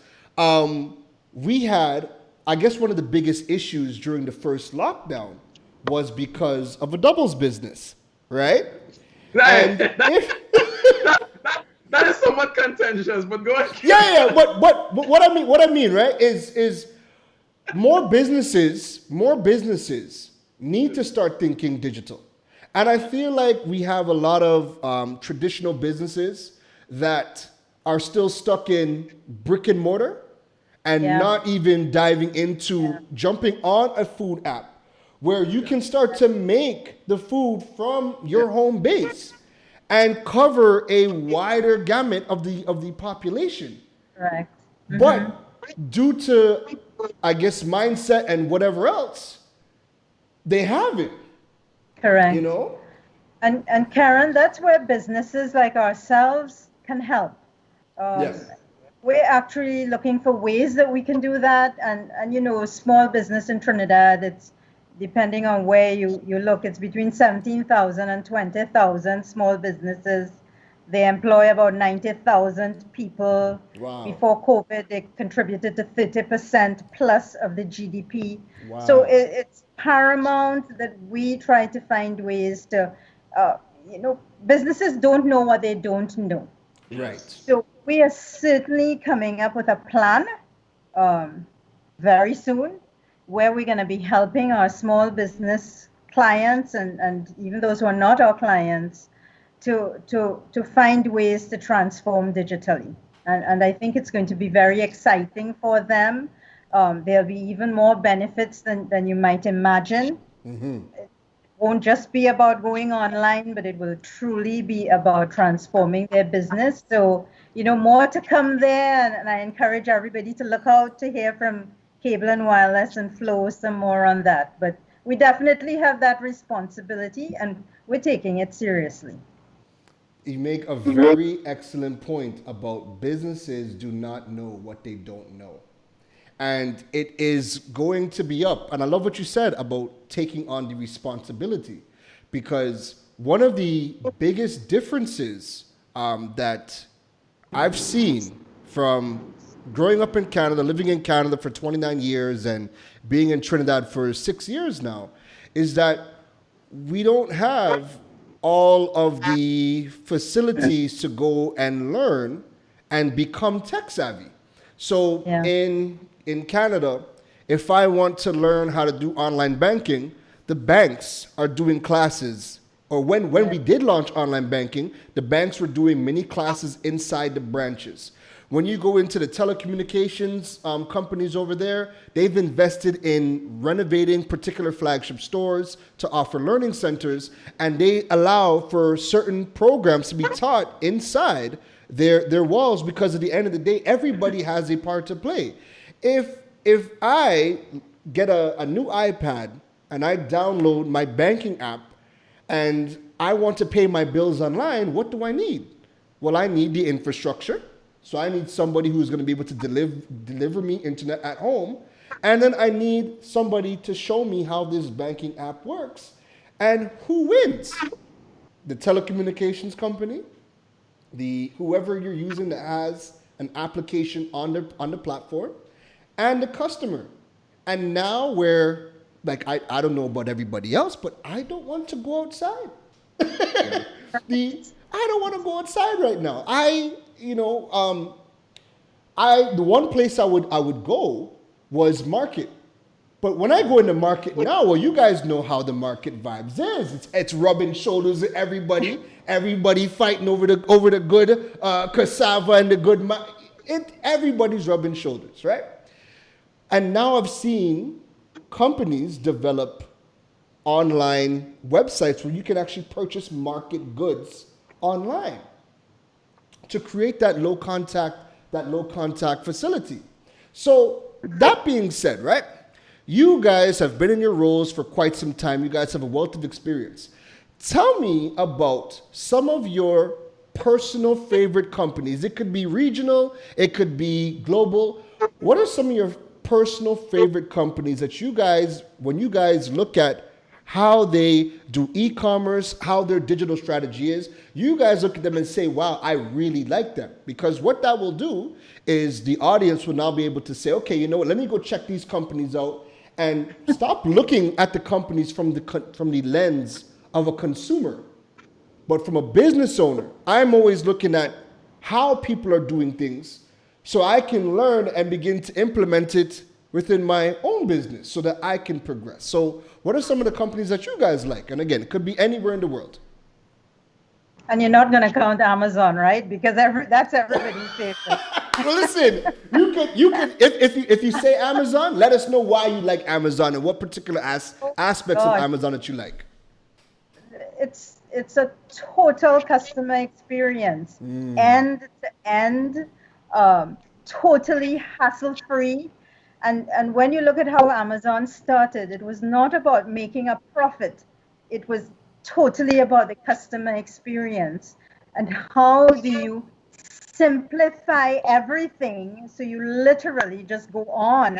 Speaker 1: we had, I guess one of the biggest issues during the first lockdown was because of a doubles business, right?
Speaker 3: Right. That is somewhat contentious, but go ahead.
Speaker 1: Yeah. But what I mean, right, is more businesses need to start thinking digital. And I feel like we have a lot of traditional businesses that are still stuck in brick and mortar and not even diving into jumping on a food app where you can start to make the food from your home base and cover a wider gamut of the population.
Speaker 2: Correct. Mm-hmm.
Speaker 1: But due to, I guess, mindset and whatever else, they haven't.
Speaker 2: Correct.
Speaker 1: And
Speaker 2: Keron, that's where businesses like ourselves can help.
Speaker 1: Yes.
Speaker 2: We're actually looking for ways that we can do that. And small business in Trinidad, it's depending on where you look, it's between 17,000 and 20,000 small businesses. They employ about 90,000 people.
Speaker 1: Wow.
Speaker 2: Before COVID, they contributed to 30% plus of the GDP.
Speaker 1: Wow.
Speaker 2: So it's paramount that we try to find ways to, businesses don't know what they don't know.
Speaker 1: Right.
Speaker 2: So we are certainly coming up with a plan very soon where we're going to be helping our small business clients and even those who are not our clients to find ways to transform digitally. And I think it's going to be very exciting for them. There'll be even more benefits than you might imagine. It won't just be about going online, but it will truly be about transforming their business. So, more to come there. And I encourage everybody to look out to hear from Cable and Wireless and Flow some more on that. But we definitely have that responsibility and we're taking it seriously.
Speaker 1: You make a very excellent point about businesses do not know what they don't know. And it is going to be up. And I love what you said about taking on the responsibility, because one of the biggest differences that I've seen from growing up in Canada, living in Canada for 29 years and being in Trinidad for 6 years now, is that we don't have all of the facilities to go and learn and become tech savvy. So in Canada, if I want to learn how to do online banking, the banks are doing classes. Or when we did launch online banking, the banks were doing mini classes inside the branches. When you go into the telecommunications companies over there, they've invested in renovating particular flagship stores to offer learning centers, and they allow for certain programs to be taught inside their walls, because at the end of the day, everybody has a part to play. If I get a new iPad and I download my banking app and I want to pay my bills online, what do I need? Well, I need the infrastructure. So I need somebody who's going to be able to deliver me internet at home. And then I need somebody to show me how this banking app works. And who wins? The telecommunications company, whoever you're using that has an application on the platform, and the customer. And now we're like, I don't know about everybody else, but I don't want to go outside. I don't want to go outside right now. The one place I would go was market. But when I go into market now, well, you guys know how the market vibes is. It's rubbing shoulders with everybody. Everybody fighting over the good cassava and the good. Everybody's rubbing shoulders, right? And now I've seen companies develop online websites where you can actually purchase market goods online to create that low contact facility. So that being said, right? You guys have been in your roles for quite some time. You guys have a wealth of experience. Tell me about some of your personal favorite companies. It could be regional, it could be global. What are some of your personal favorite companies that you guys, when you guys look at how they do e-commerce, how their digital strategy is, you guys look at them and say, wow, I really like them? Because what that will do is the audience will now be able to say, okay, you know what, let me go check these companies out, and stop looking at the companies from the lens of a consumer, but from a business owner. I'm always looking at how people are doing things so I can learn and begin to implement it within my own business so that I can progress. So what are some of the companies that you guys like? And again, it could be anywhere in the world.
Speaker 2: And you're not going to count Amazon, right? Because that's everybody's favorite.
Speaker 1: Well, listen, you can if you say Amazon, let us know why you like Amazon and what particular aspects of Amazon that you like.
Speaker 2: It's a total customer experience, end to end, totally hassle-free. And when you look at how Amazon started, it was not about making a profit. It was totally about the customer experience. And how do you simplify everything so you literally just go on,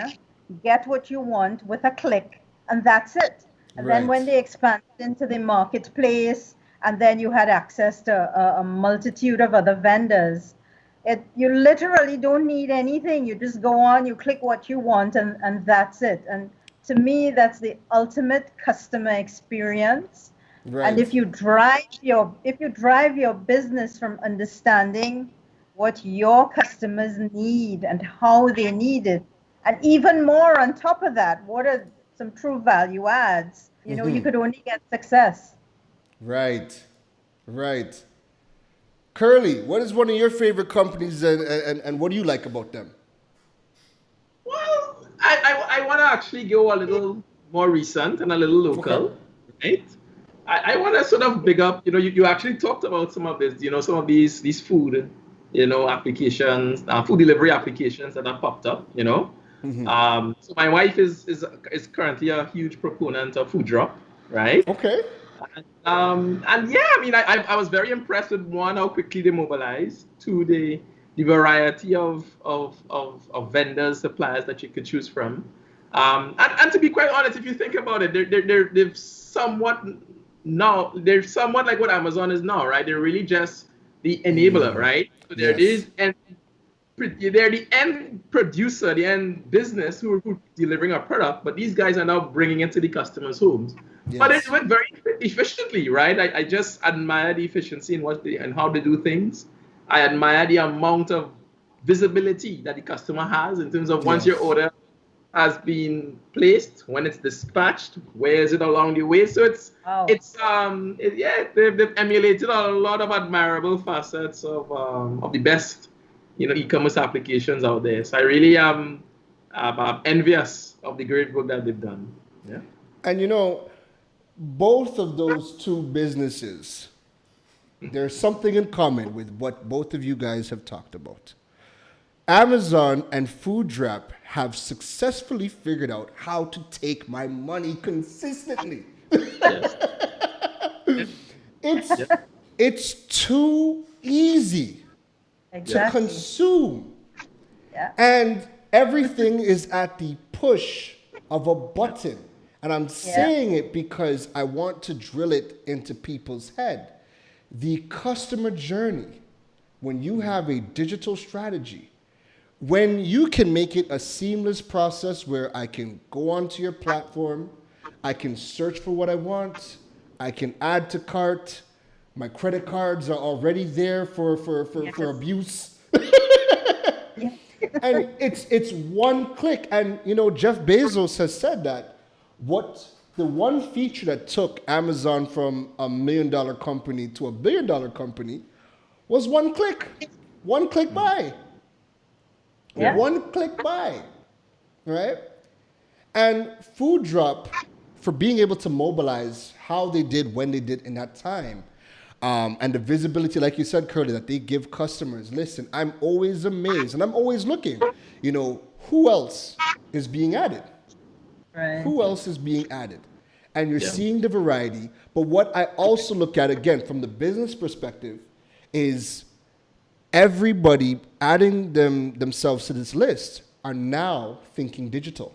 Speaker 2: get what you want with a click, and that's it. And then when they expanded into the marketplace, and then you had access to a multitude of other vendors, you literally don't need anything. You just go on, you click what you want, and that's it. And to me, that's the ultimate customer experience. Right. And if you drive your business from understanding what your customers need and how they need it, and even more on top of that, what are some true value adds, you know,
Speaker 1: Mm-hmm.
Speaker 2: you could only get success.
Speaker 1: Right. Right. Kurleigh, what is one of your favorite companies and what do you like about them?
Speaker 3: Well, I want to actually go a little more recent and a little
Speaker 1: Okay.
Speaker 3: local, right? I want to sort of big up, you actually talked about some of this, some of these food, applications, food delivery applications that have popped up, So my wife is currently a huge proponent of Food Drop, right?
Speaker 1: Okay.
Speaker 3: And yeah, I mean, I was very impressed with one, how quickly they mobilized, two, the variety of vendors, suppliers that you could choose from. And to be quite honest, if you think about it, they're somewhat like what Amazon is now, right? They're really just the enabler, right? So
Speaker 1: Yes.
Speaker 3: they're the end producer, the end business who delivering a product, but these guys are now bringing it to the customers' homes. But it
Speaker 1: Yes.
Speaker 3: went very efficiently, right? I just admire the efficiency in and how they do things. I admire the amount of visibility that the customer has in terms of once your
Speaker 1: Yes.
Speaker 3: order has been placed, when it's dispatched, where is it along the way? So
Speaker 2: Wow.
Speaker 3: yeah, they've emulated a lot of admirable facets of the best, e-commerce applications out there. So I really am I'm envious of the great work that they've done. Yeah.
Speaker 1: And both of those two businesses, there's something in common with what both of you guys have talked about. Amazon and Food Drop have successfully figured out how to take my money consistently.
Speaker 3: Yes.
Speaker 1: It's it's too easy to
Speaker 2: Exactly.
Speaker 1: consume.
Speaker 2: Yeah.
Speaker 1: And everything is at the push of a button. And I'm saying it because I want to drill it into people's head. The customer journey, when you have a digital strategy, when you can make it a seamless process where I can go onto your platform, I can search for what I want, I can add to cart, my credit cards are already there for abuse. And it's one click. And Jeff Bezos has said that the one feature that took Amazon from $1 million company to $1 billion company was one click. One click buy.
Speaker 2: Yeah.
Speaker 1: One click buy. Right? And Food Drop, for being able to mobilize how they did when they did in that time, and the visibility, like you said, Kurleigh, that they give customers. Listen, I'm always amazed, and I'm always looking. Who else is being added?
Speaker 2: Right.
Speaker 1: Who else is being added? And you're seeing the variety. But what I also look at, again, from the business perspective, is everybody adding themselves to this list are now thinking digital.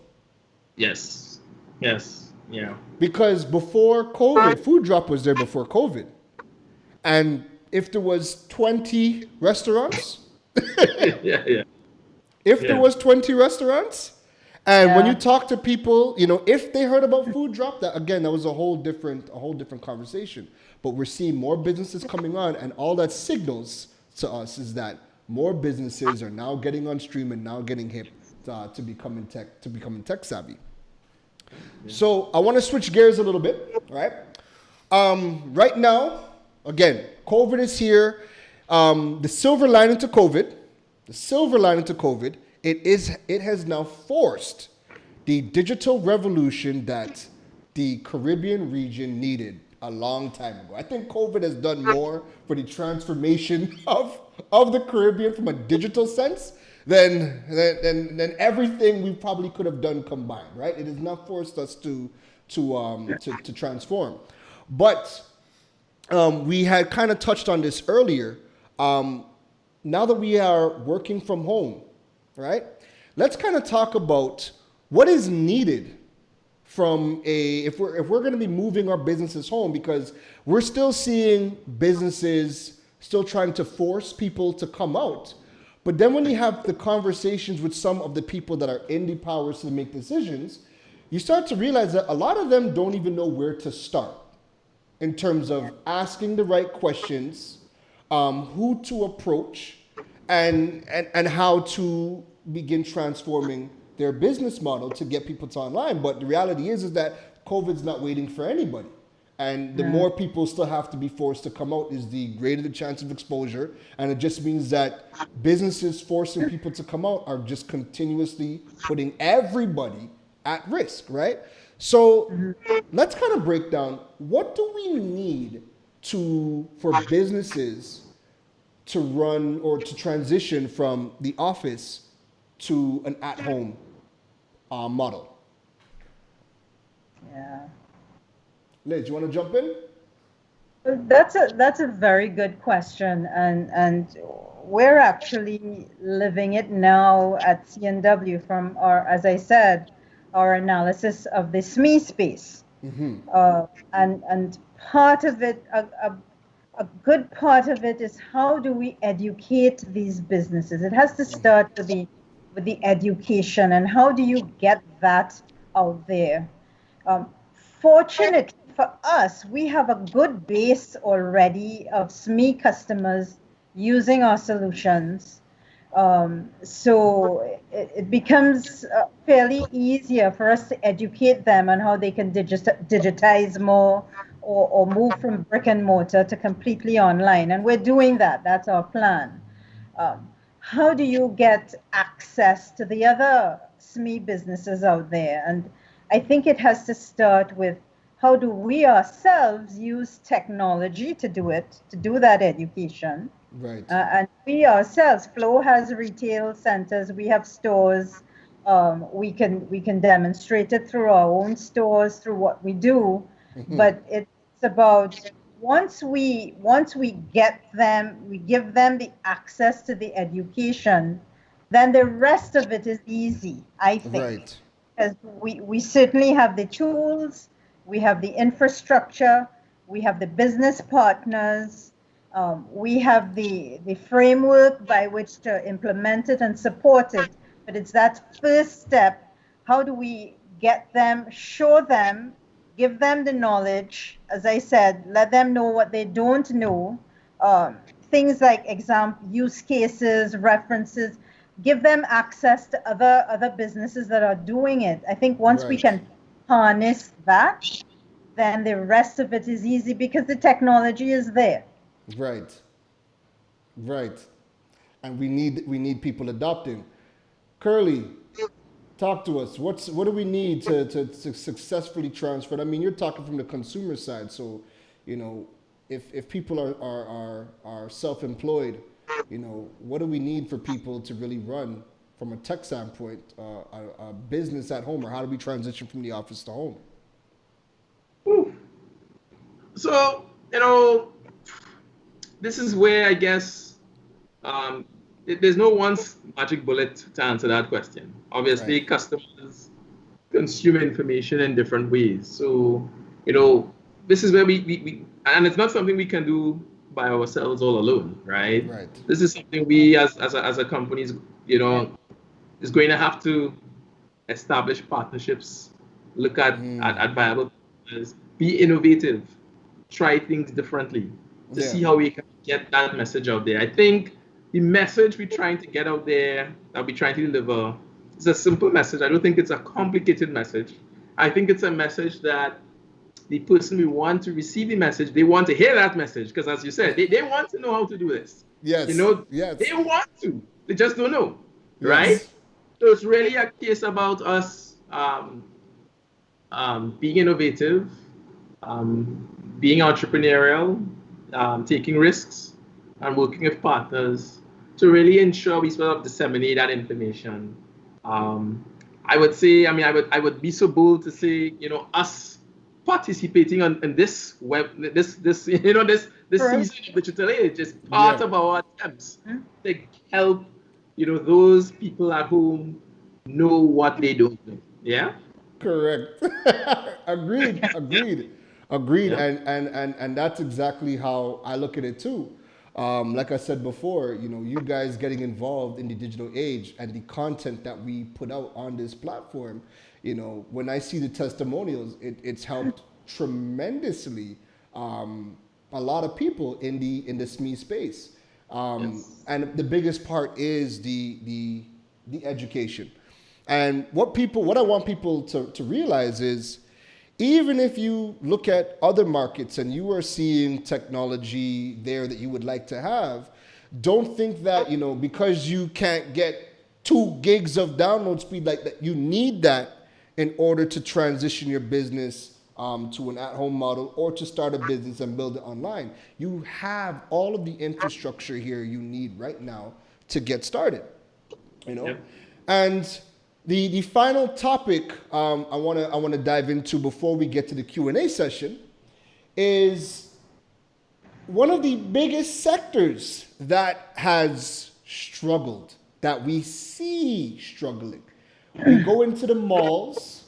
Speaker 3: Yes. Yes. Yeah.
Speaker 1: Because before COVID, Food Drop was there before COVID. And if there was 20 restaurants,
Speaker 3: Yeah.
Speaker 1: if there was 20 restaurants, and when
Speaker 2: Yeah.
Speaker 1: you talk to people, if they heard about Food Drop, that again, that was a whole different conversation. But we're seeing more businesses coming on, and all that signals to us is that more businesses are now getting on stream and now getting hip to becoming tech savvy. So I want to switch gears a little bit, right? Right now, again, COVID is here. The silver lining to COVID, it has now forced the digital revolution that the Caribbean region needed a long time ago. I think COVID has done more for the transformation of the Caribbean from a digital sense than everything we probably could have done combined, right? It has not forced us to transform. But we had kind of touched on this earlier. Now that we are working from home, right? Let's kind of talk about what is needed from if we're going to be moving our businesses home, because we're still seeing businesses still trying to force people to come out. But then when you have the conversations with some of the people that are in the powers to make decisions, you start to realize that a lot of them don't even know where to start in terms of asking the right questions, who to approach, and how to begin transforming their business model to get people to online. But the reality is that COVID's not waiting for anybody. And the more people still have to be forced to come out is the greater the chance of exposure. And it just means that businesses forcing people to come out are just continuously putting everybody at risk, right? So let's kind of break down, what do we need for businesses to run or to transition from the office to an at-home model?
Speaker 2: Yeah.
Speaker 1: Liz, you want to jump in?
Speaker 2: That's a very good question, and we're actually living it now at CNW from our, as I said, our analysis of the SME space, and part of it, a good part of it is how do we educate these businesses? It has to start with the education, and how do you get that out there? Fortunately for us, we have a good base already of SME customers using our solutions. So it becomes fairly easier for us to educate them on how they can digitize more or move from brick and mortar to completely online. And we're doing that. That's our plan. How do you get access to the other SME businesses out there? And I think it has to start with, how do we ourselves use technology to do it, to do that education?
Speaker 1: Right.
Speaker 2: And we ourselves, Flow has retail centers, we have stores. We can demonstrate it through our own stores, through what we do. But it's about, once we get them, we give them the access to the education, then the rest of it is easy, I think.
Speaker 1: Right.
Speaker 2: Because we certainly have the tools, we have the infrastructure, we have the business partners, we have the framework by which to implement it and support it. But it's that first step. How do we get them, show them, give them the knowledge, as I said, let them know what they don't know, things like use cases, references, give them access to other businesses that are doing it. I think once we can harness that, then the rest of it is easy because the technology is there.
Speaker 1: Right. And we need people adopting. Kurleigh, talk to us. What do we need to successfully transfer? I mean, you're talking from the consumer side, so if people are self-employed, what do we need for people to really run from a tech standpoint a business at home, or how do we transition from the office to home?
Speaker 3: So this is where I guess there's no one magic bullet to answer that question. Obviously, customers consume information in different ways. So, this is where we and it's not something we can do by ourselves all alone, right? This is something we as a company is going to have to establish partnerships, look at viable partners, be innovative, try things differently to see how we can get that message out there. I think the message we're trying to get out there, that we're trying to deliver, is a simple message. I don't think it's a complicated message. I think it's a message that the person we want to receive the message, they want to hear that message, because as you said, they want to know how to do this.
Speaker 1: Yes.
Speaker 3: They want to. They just don't know, right? So it's really a case about us being innovative, being entrepreneurial, taking risks, and working with partners to really ensure we sort of disseminate that information. I would say, I would be so bold to say, us participating in this season of digital age is part of our attempts to help, those people at home know what they don't know. Yeah.
Speaker 1: Correct. Agreed. Yeah. And that's exactly how I look at it too. Like I said before, you guys getting involved in the digital age and the content that we put out on this platform, when I see the testimonials, it's helped tremendously a lot of people in the SME space. And the biggest part is the education. And what I want people to realize is, even if you look at other markets and you are seeing technology there that you would like to have, don't think that, because you can't get 2 gigs of download speed like that, you need that in order to transition your business to an at-home model or to start a business and build it online. You have all of the infrastructure here you need right now to get started,
Speaker 3: Yep.
Speaker 1: And the final topic I want to dive into before we get to the Q&A session is one of the biggest sectors that has struggled, that we see struggling. We go into the malls,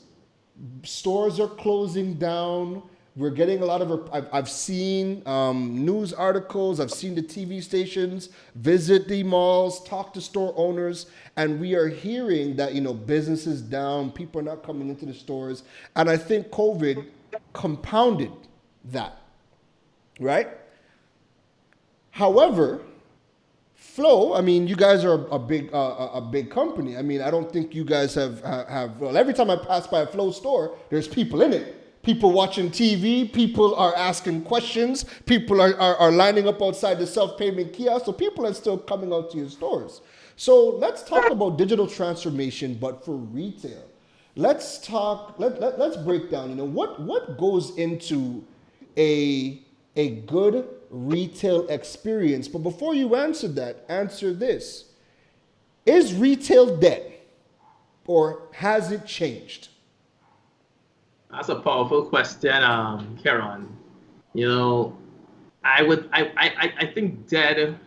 Speaker 1: stores are closing down. We're getting a lot of, I've seen news articles, I've seen the TV stations visit the malls, talk to store owners, and we are hearing that, business is down, people are not coming into the stores. And I think COVID compounded that, right? However, Flow, you guys are a big company. I don't think you guys have well, every time I pass by a Flow store, there's people in it. People watching TV, people are asking questions, people are lining up outside the self-payment kiosk, so people are still coming out to your stores. So let's talk about digital transformation, but for retail. Let's break down, what goes into a good retail experience. But before you answer that, answer this. Is retail dead or has it changed?
Speaker 3: That's a powerful question, Keron. I think dead.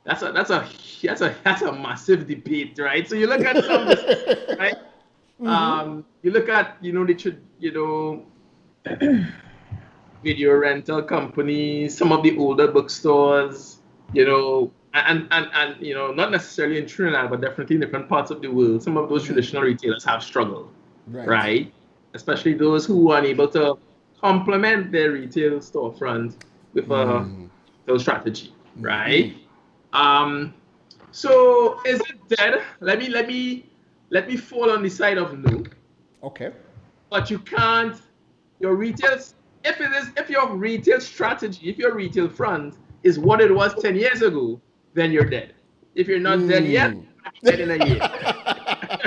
Speaker 3: That's a massive debate, right? So you look at some, right? Mm-hmm. You look at video rental companies, some of the older bookstores, and not necessarily in Trinidad, but definitely in different parts of the world. Some of those traditional retailers have struggled, right? Especially those who are unable to complement their retail storefront with a retail strategy, right? So is it dead? Let me fall on the side of no.
Speaker 1: Okay.
Speaker 3: But you can't. Your retail, if your retail strategy, if your retail front is what it was 10 years ago, then you're dead. If you're not dead yet, you're dead in a year.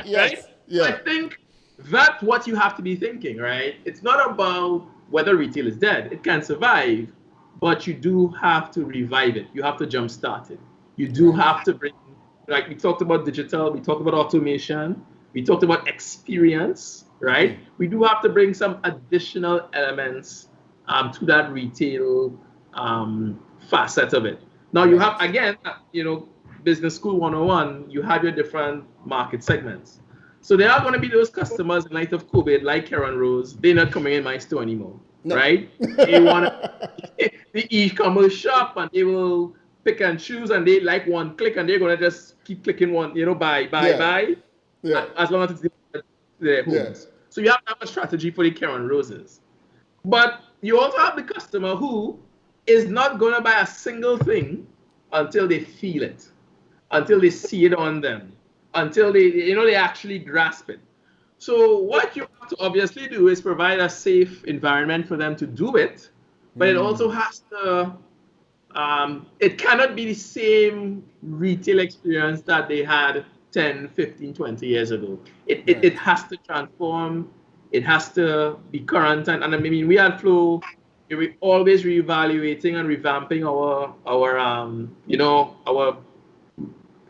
Speaker 1: Yes.
Speaker 3: Right?
Speaker 1: Yeah.
Speaker 3: I think that's what you have to be thinking, right? It's not about whether retail is dead. It can survive, but you do have to revive it. You have to jumpstart it. You do have to bring, like we talked about digital, we talked about automation, we talked about experience, right? We do have to bring some additional elements to that retail facet of it. Now you have, again, Business School 101, you have your different market segments. So there are going to be those customers in light of COVID, like Keron Rose, they're not coming in my store anymore, right? They want the e-commerce shop, and they will pick and choose, and they like one click, and they're going to just keep clicking one, buy, as long as it's their homes. Yeah. So you have to have a strategy for the Keron Roses. But you also have the customer who is not going to buy a single thing until they feel it, until they see it on them, until they actually grasp it. So what you have to obviously do is provide a safe environment for them to do it, but it also has to, it cannot be the same retail experience that they had 10, 15, 20 years ago. It has to transform, it has to be current, and we at Flow, we're always reevaluating and revamping our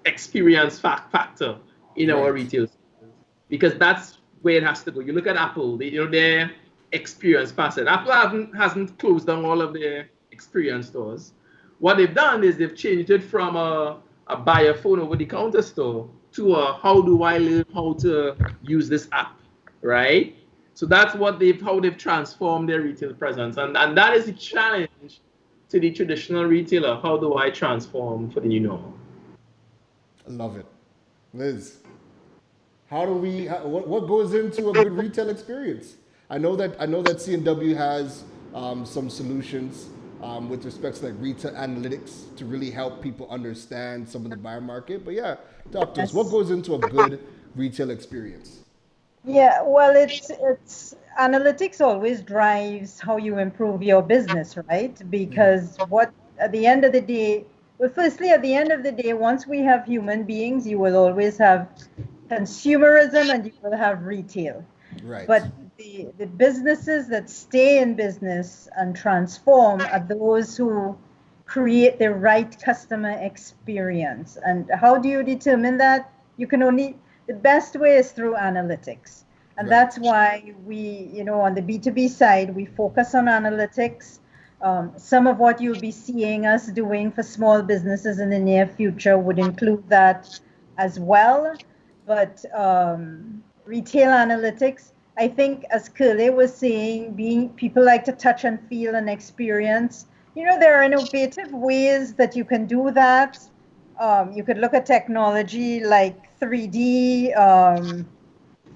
Speaker 3: experience factor in our retail stores, because that's where it has to go. You look at Apple, their experience facet. Apple hasn't closed down all of their experience stores. What they've done is they've changed it from a buy a phone over the counter store to a how do I learn how to use this app, right? So that's how they've transformed their retail presence, and that is the challenge to the traditional retailer. How do I transform for the new normal?
Speaker 1: I love it. Liz, what goes into a good retail experience? I know that C&W has some solutions with respect to like retail analytics to really help people understand some of the buyer market. But yeah, talk to us. What goes into a good retail experience?
Speaker 2: Yeah, well, it's analytics always drives how you improve your business, right? Because what at the end of the day, well, firstly, at the end of the day, once we have human beings, you will always have consumerism and you will have retail.
Speaker 1: Right.
Speaker 2: But the businesses that stay in business and transform are those who create the right customer experience. And how do you determine that? You can only, the best way is through analytics. And
Speaker 1: Right.
Speaker 2: that's why we, on the B2B side, we focus on analytics. Some of what you'll be seeing us doing for small businesses in the near future would include that as well. But retail analytics, I think, as Kurleigh was saying, being people like to touch and feel and experience. There are innovative ways that you can do that. You could look at technology like 3D,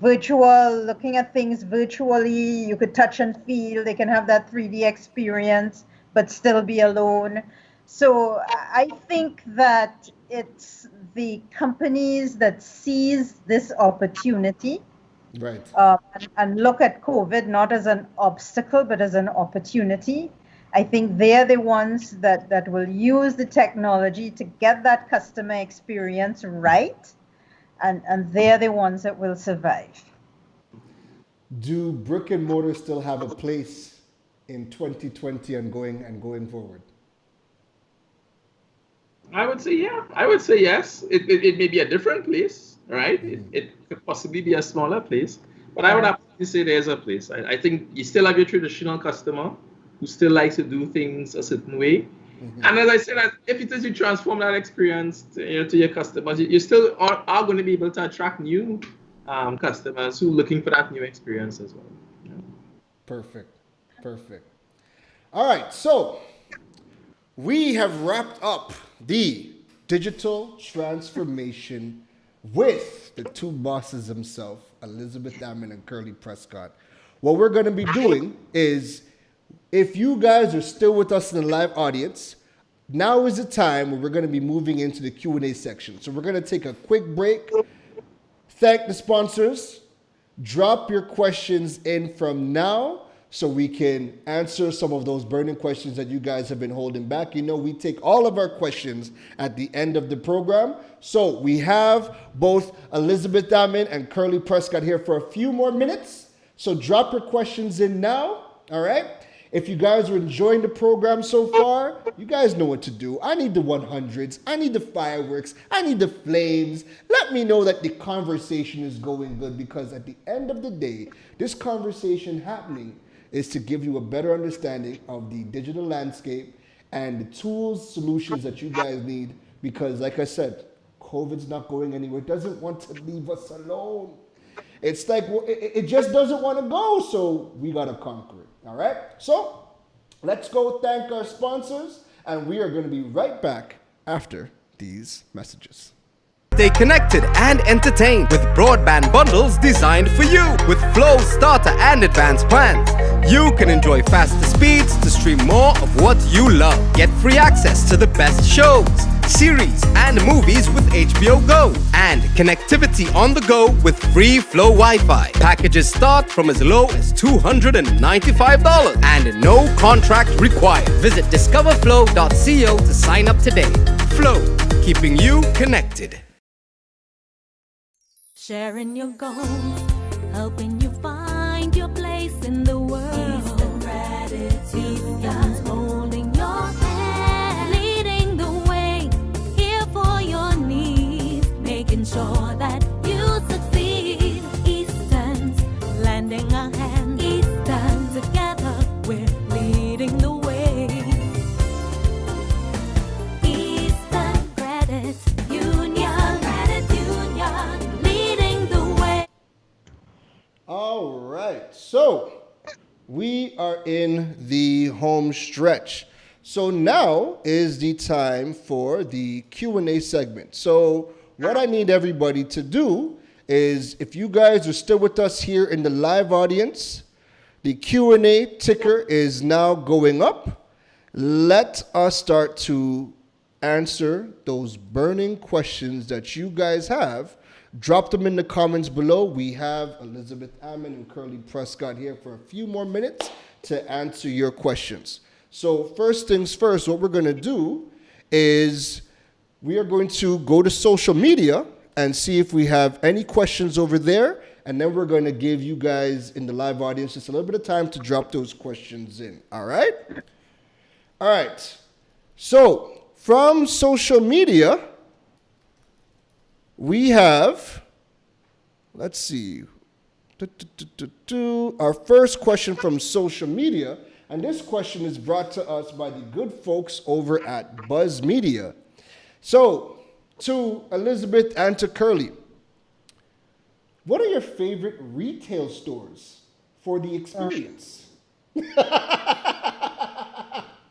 Speaker 2: virtual, looking at things virtually. You could touch and feel. They can have that 3D experience, but still be alone. So I think that it's the companies that seize this opportunity
Speaker 1: Right.
Speaker 2: and look at COVID not as an obstacle, but as an opportunity. I think they're the ones that will use the technology to get that customer experience right, and they're the ones that will survive.
Speaker 1: Do brick and mortar still have a place in 2020 and going forward?
Speaker 3: I would say yeah. I would say yes. It may be a different place, right? It could possibly be a smaller place, but I would absolutely say there's a place. I think you still have your traditional customer who still likes to do things a certain way. And as I said, if it is you transform that experience to your customers, you still are going to be able to attract new customers who are looking for that new experience as well. Yeah.
Speaker 1: Perfect. All right, so we have wrapped up the digital transformation with the two bosses themselves, Elizabeth Ammon and Kurleigh Prescon. What we're going to be doing is, if you guys are still with us in the live audience, now is the time where we're going to be moving into the Q&A section. So we're going to take a quick break, thank the sponsors, drop your questions in from now so we can answer some of those burning questions that you guys have been holding back. We take all of our questions at the end of the program. So we have both Elizabeth Ammon and Kurleigh Prescon here for a few more minutes. So drop your questions in now, all right? If you guys are enjoying the program so far, you guys know what to do. I need the 100s. I need the fireworks. I need the flames. Let me know that the conversation is going good, because at the end of the day, this conversation happening is to give you a better understanding of the digital landscape and the tools, solutions that you guys need, because like I said, COVID's not going anywhere. It doesn't want to leave us alone. It's like, it just doesn't want to go, so we got to conquer it. All right, so let's go thank our sponsors, and we are going to be right back after these messages.
Speaker 4: Stay connected and entertained with broadband bundles designed for you. With Flow starter and advanced plans, you can enjoy faster speeds to stream more of what you love. Get free access to the best shows, series, and movies with HBO Go, and connectivity on the go with free Flow Wi-Fi. Packages start from as low as $295 and no contract required. Visit discoverflow.co to sign up today. Flow, keeping you connected.
Speaker 5: Sharing your goals, helping you find your place in the world. Eastern gratitude, Eastern's holding your hand, leading the way, here for your needs, making sure that you succeed. Eastern's lending a hand, Eastern together, we're leading the way. Eastern Credit Union, leading the way.
Speaker 1: All right, so we are in the home stretch. So now is the time for the Q&A segment. So what I need everybody to do is, if you guys are still with us here in the live audience, the Q&A ticker is now going up. Let us start to answer those burning questions that you guys have Drop them in the comments below. We have Elizabeth Ammon and Kurleigh Prescon here for a few more minutes to answer your questions. So first things first, what we're going to do is we are going to go to social media and see if we have any questions over there. And then we're going to give you guys in the live audience just a little bit of time to drop those questions in. All right? All right. So from social media, we have, let's see, our first question from social media, and this question is brought to us by the good folks over at Buzz Media. So, to Elizabeth and to Kurleigh, what are your favorite retail stores for the experience?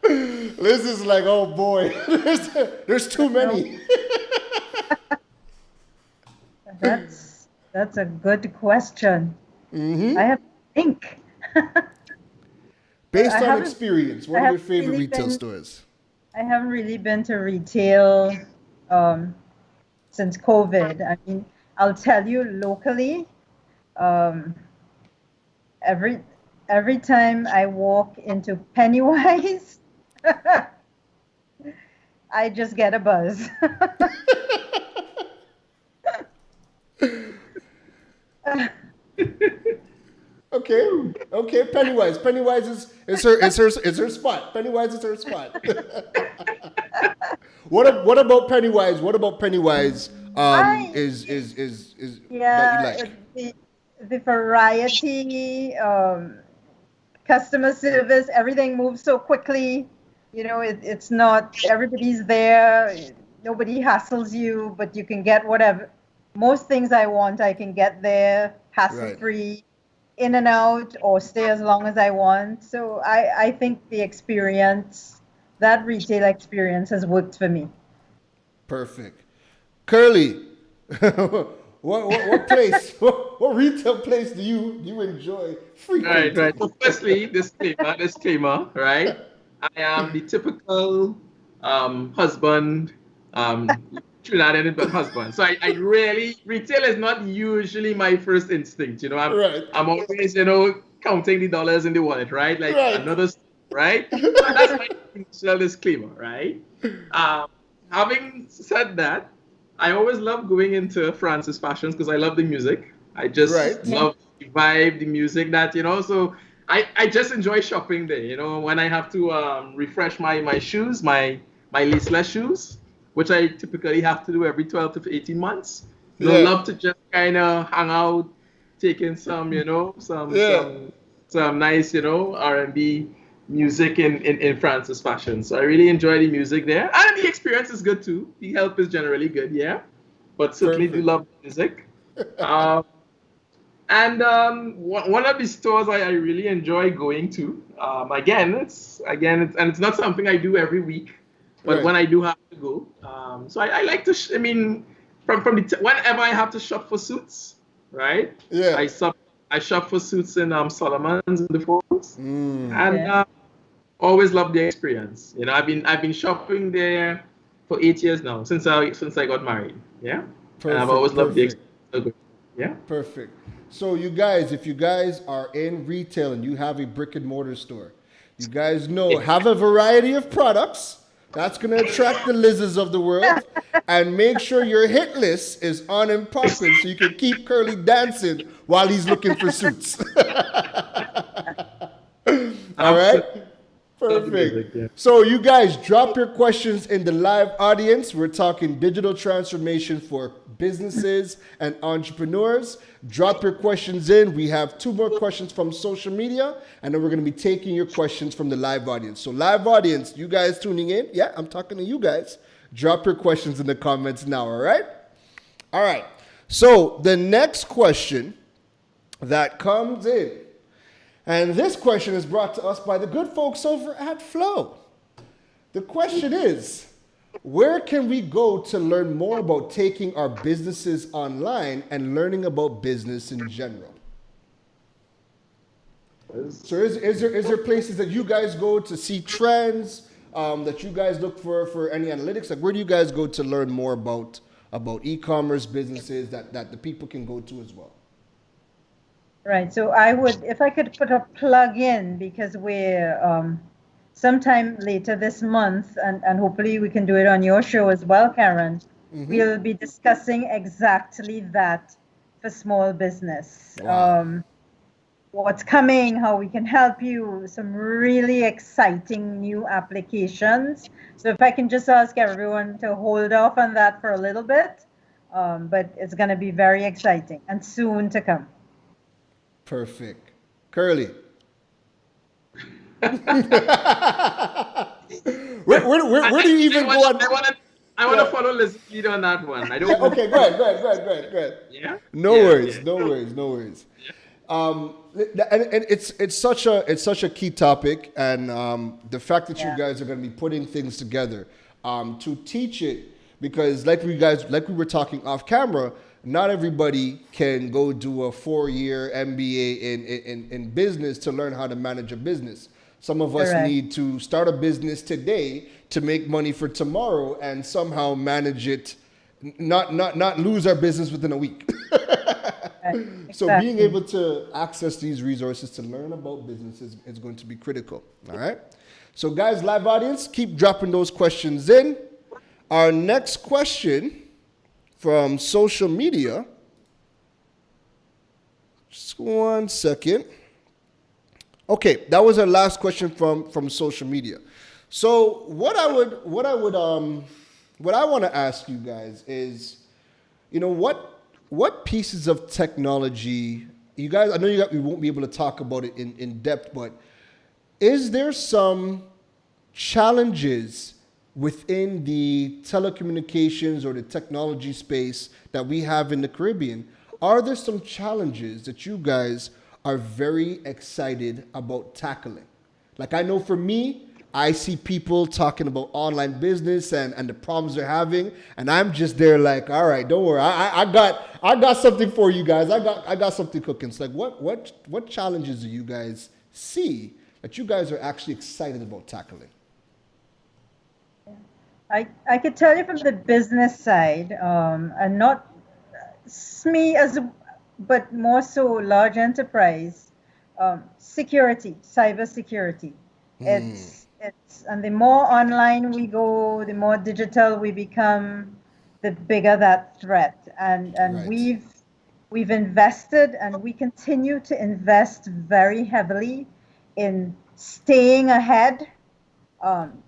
Speaker 1: Liz is like, oh boy, there's too many.
Speaker 2: That's a good question.
Speaker 1: Mm-hmm.
Speaker 2: I have to think.
Speaker 1: Based on experience, what are your favorite
Speaker 2: really
Speaker 1: retail stores?
Speaker 2: I haven't really been to retail since COVID. I mean, I'll tell you locally, every time I walk into Pennywise, I just get a buzz.
Speaker 1: Okay. Pennywise is her spot. Pennywise is her spot. What about Pennywise? What about Pennywise? Is that you like?
Speaker 2: The variety, customer service, everything moves so quickly. You know, it's not everybody's there. Nobody hassles you, but you can get whatever. Most things I want, I can get there, hassle-free, in and out, or stay as long as I want. So I think the experience, that retail experience has worked for me.
Speaker 1: Perfect. Kurleigh, what place, what retail place do you enjoy frequently?
Speaker 3: Right. So firstly, disclaimer, right? I am the typical husband, Trinidadian but husband. So I really, retail is not usually my first instinct, you know. I'm always, counting the dollars in the wallet, right? Like another, right? So that's my initial disclaimer, right? Having said that, I always love going into Francis Fashions because I love the music. I just love the vibe, the music that, so I just enjoy shopping there, when I have to refresh my shoes, my laceless shoes, which I typically have to do every 12 to 18 months. Love to just kind of hang out, taking some, some nice, R&B music in Francis Fashion. So I really enjoy the music there. And the experience is good too. The help is generally good, but certainly do love the music. And one of the stores I really enjoy going to, again, it's not something I do every week, but when I do have to go, so I like to, from whenever I have to shop for suits, right? Yeah. I shop for suits in Solomon's in the Falls, and always love the experience. I've been shopping there for 8 years now since I got married. Yeah. Perfect, and I've always loved the experience. Yeah.
Speaker 1: Perfect. So you guys, if you guys are in retail and you have a brick and mortar store, you guys have a variety of products. That's going to attract the Lizards of the world. And make sure your hit list is on and popping so you can keep Kurleigh dancing while he's looking for suits. All right? Perfect. So you guys, drop your questions in the live audience. We're talking digital transformation for businesses and entrepreneurs. Drop your questions in. We have 2 more questions from social media, and then we're going to be taking your questions from the live audience. So live audience, you guys tuning in, I'm talking to you guys. Drop your questions in the comments now, all right? All right. So the next question that comes in, and this question is brought to us by the good folks over at Flow. The question is, where can we go to learn more about taking our businesses online and learning about business in general? So is there places that you guys go to see trends, that you guys look for any analytics? Like, where do you guys go to learn more about about e-commerce businesses that the people can go to as well.
Speaker 2: Right. So I would, if I could put a plug in, because we're sometime later this month, and hopefully we can do it on your show as well, Keron. We'll be discussing exactly that for small business.
Speaker 1: Wow.
Speaker 2: What's coming, how we can help you, some really exciting new applications. So if I can just ask everyone to hold off on that for a little bit, but it's going to be very exciting and soon to come.
Speaker 1: Perfect. Kurleigh. Where do you even go on?
Speaker 3: I want to follow Liz's lead on that one. I don't.
Speaker 1: Yeah, okay, go ahead.
Speaker 3: Yeah.
Speaker 1: No
Speaker 3: Yeah,
Speaker 1: worries.
Speaker 3: yeah.
Speaker 1: No worries. And it's such a key topic, and the fact that you guys are going to be putting things together to teach it, because like we were talking off camera, not everybody can go do a 4-year MBA in business to learn how to manage a business. Some of us need to start a business today to make money for tomorrow and somehow manage it, not lose our business within a week.
Speaker 2: Exactly.
Speaker 1: So being able to access these resources to learn about businesses is going to be critical. All right. So guys, live audience, keep dropping those questions in. Our next question from social media. Just 1 second. Okay, that was our last question from social media. So what I want to ask you guys is, what pieces of technology you guys? I know we won't be able to talk about it in depth, but is there some challenges within the telecommunications or the technology space that we have in the Caribbean? Are there some challenges that you guys are very excited about tackling? Like, I know for me, I see people talking about online business and the problems they're having, and I'm just there like, all right, don't worry, I got something for you guys. I got something cooking. So like, what challenges do you guys see that you guys are actually excited about tackling?
Speaker 2: I could tell you from the business side, and not SME but more so large enterprise, security, cyber security. It's and the more online we go, the more digital we become, the bigger that threat. And
Speaker 1: Right.
Speaker 2: we've invested, and we continue to invest very heavily in staying ahead, and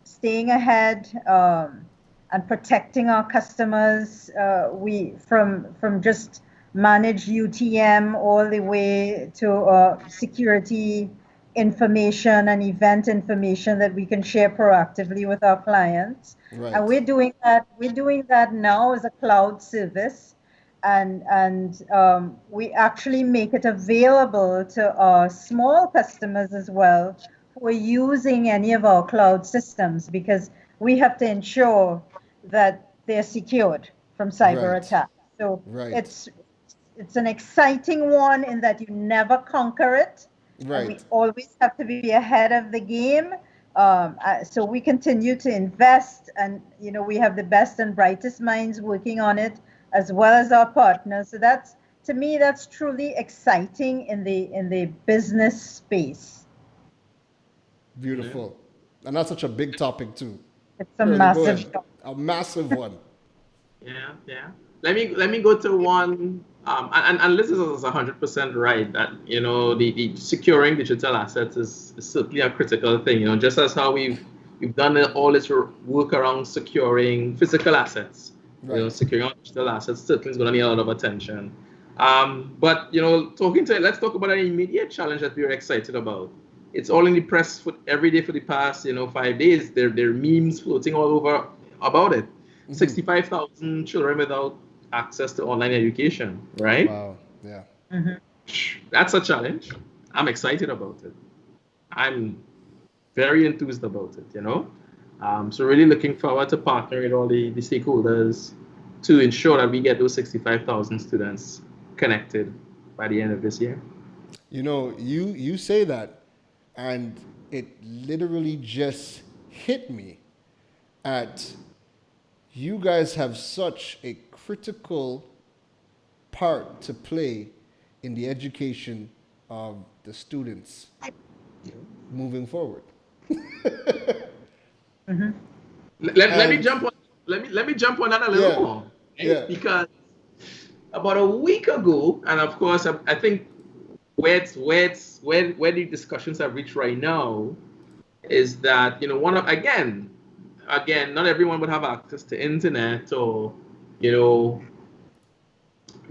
Speaker 2: protecting our customers. We from just manage UTM all the way to security information and event information that we can share proactively with our clients.
Speaker 1: Right.
Speaker 2: And we're doing that now as a cloud service, and we actually make it available to our small customers as well who are using any of our cloud systems, because we have to ensure that they're secured from cyber
Speaker 1: Right.
Speaker 2: attack. So
Speaker 1: Right.
Speaker 2: it's an exciting one in that you never conquer it.
Speaker 1: Right.
Speaker 2: And we always have to be ahead of the game. So we continue to invest, and we have the best and brightest minds working on it, as well as our partners. So to me, that's truly exciting in the business space.
Speaker 1: Beautiful. And that's such a big topic too.
Speaker 2: It's a
Speaker 1: Really, go
Speaker 2: massive
Speaker 1: ahead.
Speaker 2: topic.
Speaker 1: A massive one.
Speaker 3: Yeah. Let me go to one. And Liz is 100% right that the securing digital assets is certainly a critical thing. Just as how we've done all this work around securing physical assets.
Speaker 1: Right.
Speaker 3: Securing our digital assets certainly is going to need a lot of attention. But let's talk about an immediate challenge that we're excited about. It's all in the press every day for the past 5 days. There are memes floating all over about it. 65,000 children without access to online education, right?
Speaker 1: Wow. Yeah.
Speaker 3: That's a challenge. I'm excited about it. I'm very enthused about it, So really looking forward to partnering with all the stakeholders to ensure that we get those 65,000 students connected by the end of this year.
Speaker 1: You say that, and it literally just hit me at you guys have such a critical part to play in the education of the students moving forward.
Speaker 3: Let me jump on. Let me jump on that a little more, right?
Speaker 1: Yeah.
Speaker 3: Because about a week ago, and of course, I think where the discussions have reached right now is that one of again, not everyone would have access to internet, or there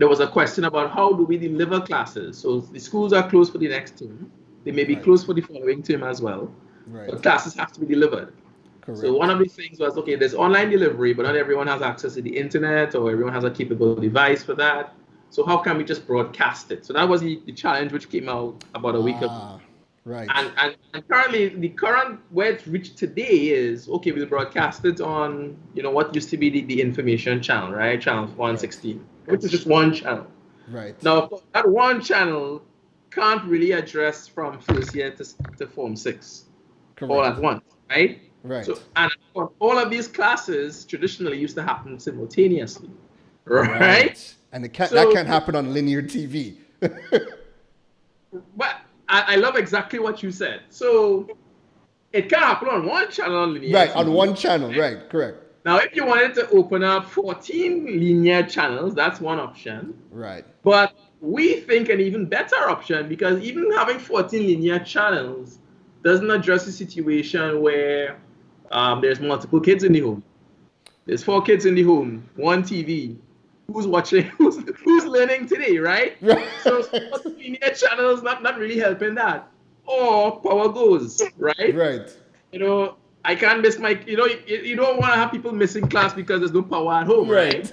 Speaker 3: was a question about how do we deliver classes. So the schools are closed for the next term. They may be closed for the following term as well.
Speaker 1: Right.
Speaker 3: But classes have to be delivered.
Speaker 1: Correct.
Speaker 3: So one of the things was, okay, there's online delivery, but not everyone has access to the internet, or everyone has a capable device for that. So how can we just broadcast it? So that was the challenge which came out about a week ago.
Speaker 1: Right.
Speaker 3: And currently, the current where it's reached today is, okay, we'll broadcast it on, what used to be the information channel, right? Channel 116, which is just one channel.
Speaker 1: Right.
Speaker 3: Now, that one channel can't really address from first year to Form 6 all at once, right?
Speaker 1: Right.
Speaker 3: So, and all of these classes traditionally used to happen simultaneously, right?
Speaker 1: And that can't happen on linear TV.
Speaker 3: But I love exactly what you said. So it can happen on one channel on linear
Speaker 1: Right,
Speaker 3: TV,
Speaker 1: on one channel, right, correct.
Speaker 3: Now, if you wanted to open up 14 linear channels, that's one option.
Speaker 1: Right.
Speaker 3: But we think an even better option, because even having 14 linear channels doesn't address the situation where there's multiple kids in the home. There's 4 kids in the home, 1 TV. Who's watching? Who's learning today, right? So 14 linear channels not really helping that. Or power goes, right?
Speaker 1: Right.
Speaker 3: I can't miss my. You don't want to have people missing class because there's no power at home, right?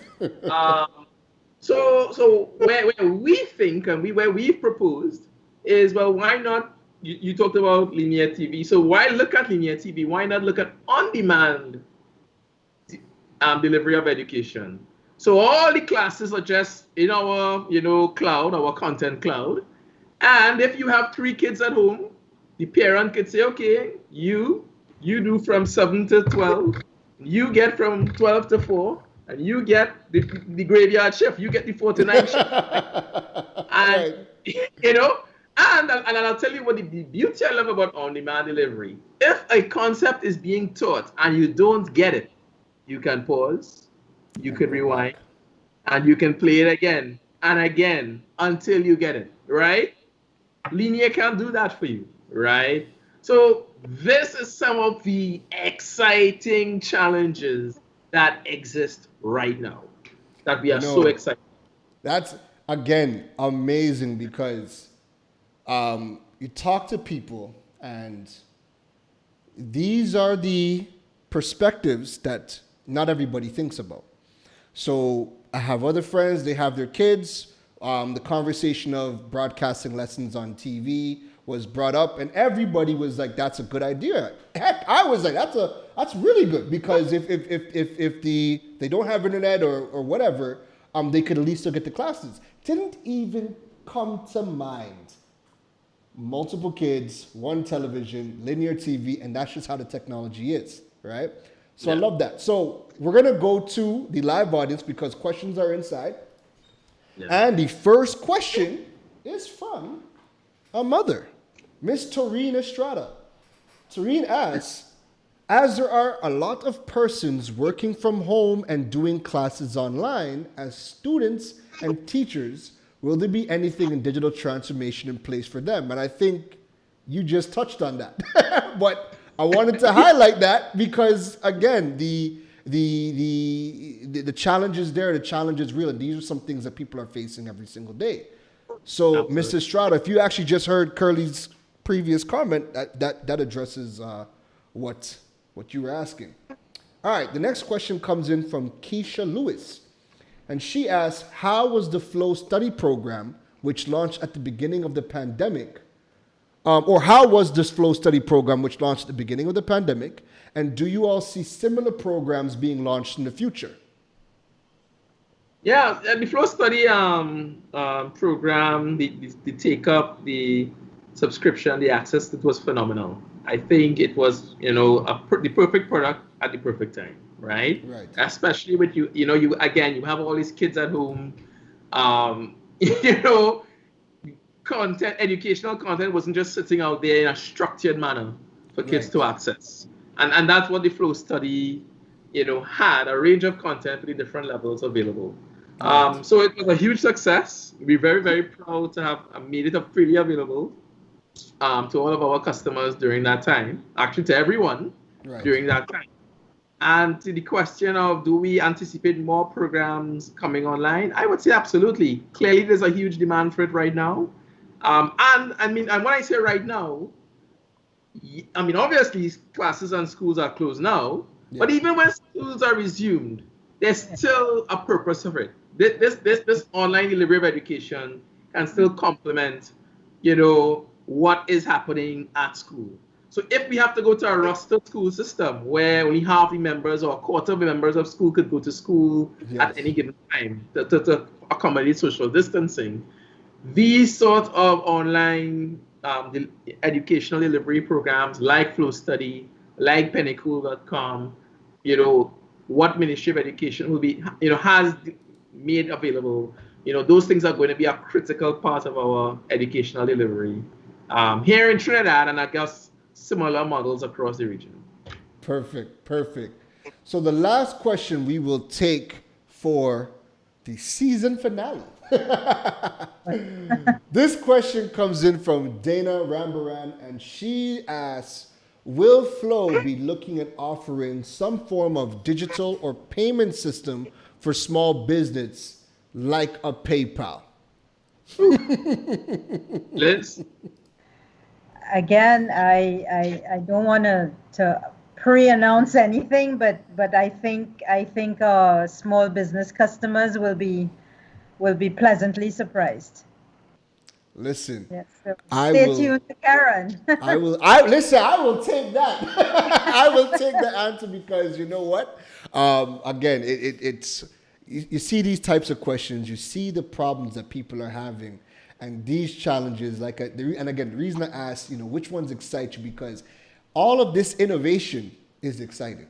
Speaker 3: So where we think and where we've proposed is, well, why not? You talked about linear TV. So why look at linear TV? Why not look at on-demand delivery of education? So all the classes are just in our, cloud, our content cloud. And if you have 3 kids at home, the parent could say, okay, you do from 7 to 12, you get from 12 to 4, and you get the graveyard shift, you get the 4 to 9 shift. And, and I'll tell you what the beauty I love about on-demand delivery. If a concept is being taught and you don't get it, you can pause, you can rewind, and you can play it again and again until you get it, right? Linear can't do that for you, right? So this is some of the exciting challenges that exist right now that we are so excited.
Speaker 1: That's, again, amazing, because you talk to people and these are the perspectives that not everybody thinks about. So I have other friends, they have their kids. The conversation of broadcasting lessons on TV was brought up, and everybody was like, that's a good idea. Heck, I was like, that's really good, because if they don't have internet or whatever, they could at least still get the classes. Didn't even come to mind. Multiple kids, one television, linear TV, and that's just how the technology is, right? So I love that. So we're going to go to the live audience because questions are inside. Yeah. And the first question is from a mother, Miss Taurine Estrada. Taurine asks, as there are a lot of persons working from home and doing classes online, as students and teachers, will there be anything in digital transformation in place for them? And I think you just touched on that. But I wanted to highlight that because, again, the challenge is there, the challenge is real, and these are some things that people are facing every single day. So, Mr. Estrada, if you actually just heard Kurleigh's previous comment, that addresses what you were asking. All right, the next question comes in from Keisha Lewis, and she asks, how was the Flow Study Program, which launched at the beginning of the pandemic, or how was this Flow Study Program, which launched at the beginning of the pandemic, and do you all see similar programs being launched in the future?
Speaker 3: Yeah, the Flow Study program, the take-up, the subscription, the access, it was phenomenal. I think it was, the perfect product at the perfect time. right?
Speaker 1: Right.
Speaker 3: Especially with you again, you have all these kids at home. You know, educational content wasn't just sitting out there in a structured manner for kids
Speaker 1: Right.
Speaker 3: to access. And that's what the flow study, had a range of content for the different levels available.
Speaker 1: Right.
Speaker 3: So it was a huge success. We're very, very proud to have made it freely available to all of our customers during that time, actually to everyone
Speaker 1: Right.
Speaker 3: during that time. And to the question of do we anticipate more programs coming online, I would say absolutely. Clearly, there's a huge demand for it right now. And when I say right now, obviously classes and schools are closed now, but even when schools are resumed, there's still a purpose of it. This online delivery of education can still complement, what is happening at school. So if we have to go to a roster school system where only half the members or a quarter of the members of school could go to school at any given time to accommodate social distancing, these sort of online educational delivery programs like Flow Study, like Pinnacle.com, what Ministry of Education will be, has made available, those things are going to be a critical part of our educational delivery here in Trinidad, and I guess similar models across the region.
Speaker 1: Perfect. So the last question we will take for the season finale. This question comes in from Dana Rambaran, and she asks, will Flow be looking at offering some form of digital or payment system for small business like a PayPal?
Speaker 3: Liz?
Speaker 2: Again, I don't want to pre-announce anything, but I think small business customers will be pleasantly surprised.
Speaker 1: Listen,
Speaker 2: Yes, so
Speaker 1: I
Speaker 2: stay
Speaker 1: will-
Speaker 2: tuned to Keron.
Speaker 1: I will take that. I will take the answer because you know what? Again, it's you see these types of questions, you see the problems that people are having, and these challenges. And again, the reason I ask, which ones excite you, because all of this innovation is exciting.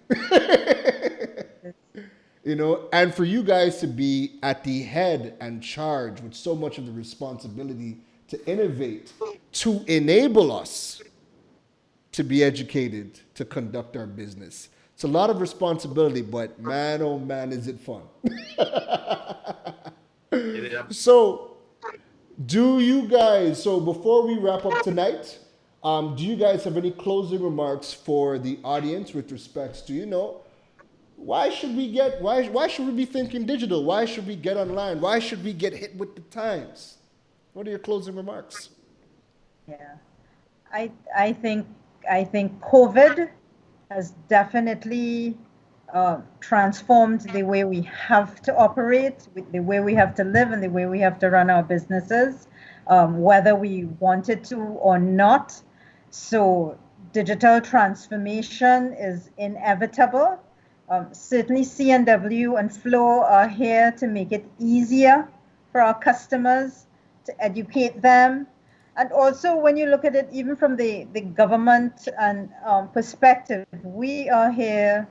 Speaker 1: And for you guys to be at the head and charge with so much of the responsibility to innovate, to enable us to be educated, to conduct our business. It's a lot of responsibility, but man, oh man, is it fun. So before we wrap up tonight, do you guys have any closing remarks for the audience with respects to, why should we be thinking digital? Why should we get online? Why should we get hit with the times? What are your closing remarks?
Speaker 2: Yeah, I think COVID has definitely transformed the way we have to operate, the way we have to live, and the way we have to run our businesses, whether we wanted to or not. So digital transformation is inevitable. Certainly CNW and Flow are here to make it easier for our customers, to educate them. And also when you look at it even from the government and perspective, we are here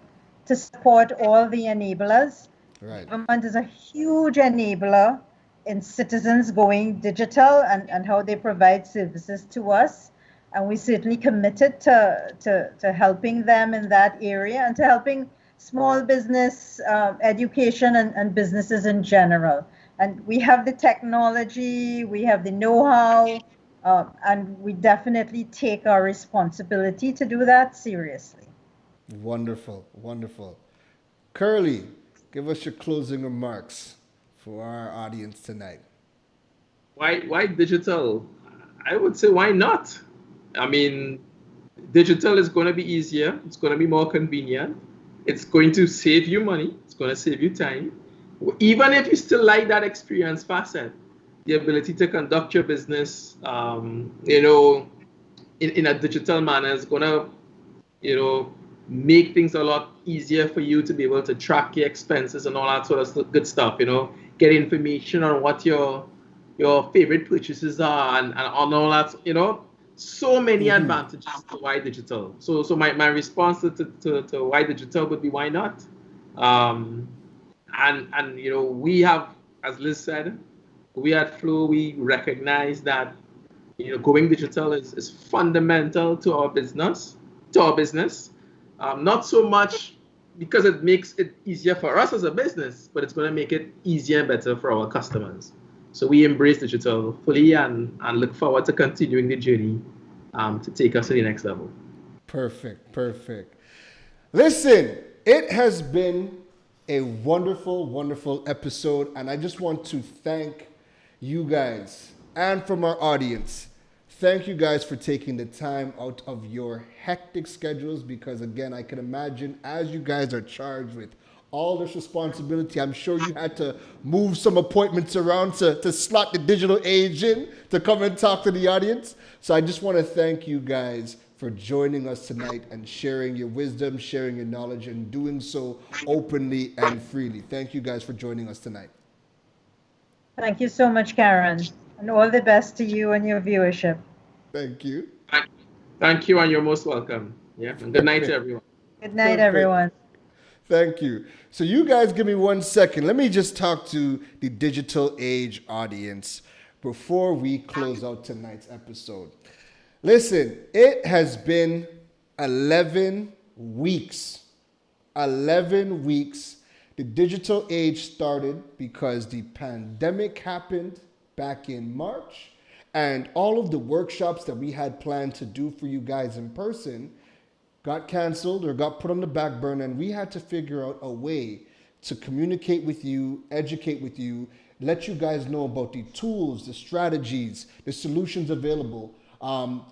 Speaker 2: to support all the enablers.
Speaker 1: Right.
Speaker 2: Government is a huge enabler in citizens going digital and how they provide services to us. And we're certainly committed to helping them in that area and to helping small business education and businesses in general. And we have the technology, we have the know-how, and we definitely take our responsibility to do that seriously.
Speaker 1: Wonderful. Kurleigh, give us your closing remarks for our audience tonight.
Speaker 3: Why digital? I would say why not? Digital is going to be easier. It's going to be more convenient. It's going to save you money. It's going to save you time. Even if you still like that experience facet, the ability to conduct your business, in a digital manner is going to, make things a lot easier for you to be able to track your expenses and all that sort of good stuff. Get information on what your favorite purchases are and on all that. So many advantages to why digital. So my response to why digital would be why not? And you know, we have, as Liz said, we at Flow, we recognize that, you know, going digital is fundamental to our business, not so much because it makes it easier for us as a business, but it's going to make it easier and better for our customers. So we embrace digital fully and look forward to continuing the journey to take us to the next level.
Speaker 1: Perfect, perfect. Listen, it has been a wonderful, wonderful episode, and I just want to thank you guys and from our audience. Thank you guys for taking the time out of your hectic schedules, because again, I can imagine as you guys are charged with all this responsibility, I'm sure you had to move some appointments around to slot the digital age in to come and talk to the audience. So I just want to thank you guys for joining us tonight and sharing your wisdom, sharing your knowledge, and doing so openly and freely. Thank you guys for joining us tonight.
Speaker 2: Thank you so much, Keron, and all the best to you and your viewership.
Speaker 1: Thank you.
Speaker 3: Thank you, and you're most welcome. Yeah, and good night to everyone.
Speaker 2: Good night, everyone.
Speaker 1: Thank you. So you guys give me 1 second. Let me just talk to the digital age audience before we close out tonight's episode. Listen, it has been 11 weeks. 11 weeks. The digital age started because the pandemic happened back in March, and all of the workshops that we had planned to do for you guys in person got canceled or got put on the back burner, and we had to figure out a way to communicate with you, educate with you, let you guys know about the tools, the strategies, the solutions available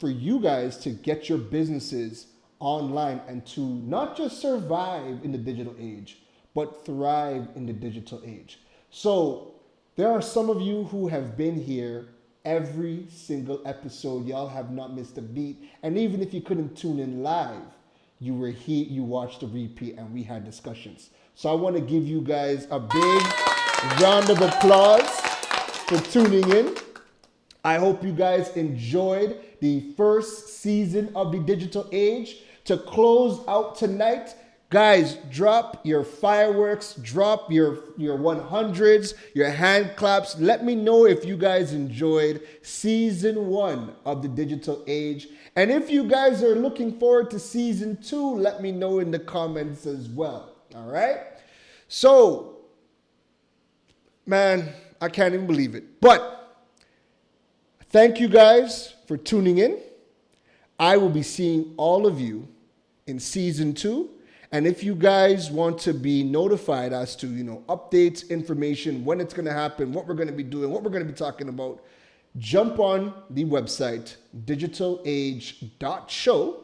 Speaker 1: for you guys to get your businesses online and to not just survive in the digital age, but thrive in the digital age. So there are some of you who have been here every single episode. Y'all have not missed a beat. And even if you couldn't tune in live, you were here, you watched the repeat, and we had discussions. So I want to give you guys a big round of applause for tuning in. I hope you guys enjoyed the first season of the digital age. To close out tonight, guys, drop your fireworks, drop your 100s, your hand claps. Let me know if you guys enjoyed season 1 of the digital age. And if you guys are looking forward to season 2, let me know in the comments as well. All right? So, man, I can't even believe it. But thank you guys for tuning in. I will be seeing all of you in season 2. And if you guys want to be notified as to, updates, information, when it's going to happen, what we're going to be doing, what we're going to be talking about, jump on the website, digitalage.show,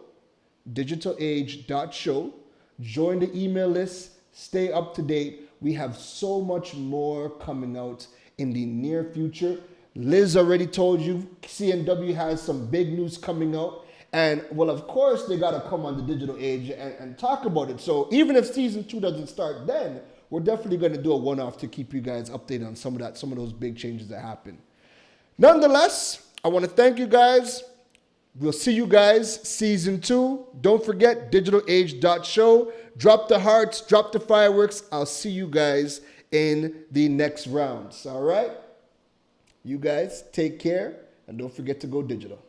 Speaker 1: join the email list, stay up to date. We have so much more coming out in the near future. Liz already told you CNW has some big news coming out. And, well, of course, they got to come on the digital age and talk about it. So even if season 2 doesn't start then, we're definitely going to do a one-off to keep you guys updated on some of those big changes that happen. Nonetheless, I want to thank you guys. We'll see you guys season 2. Don't forget digitalage.show. Drop the hearts, drop the fireworks. I'll see you guys in the next rounds. All right? You guys take care, and don't forget to go digital.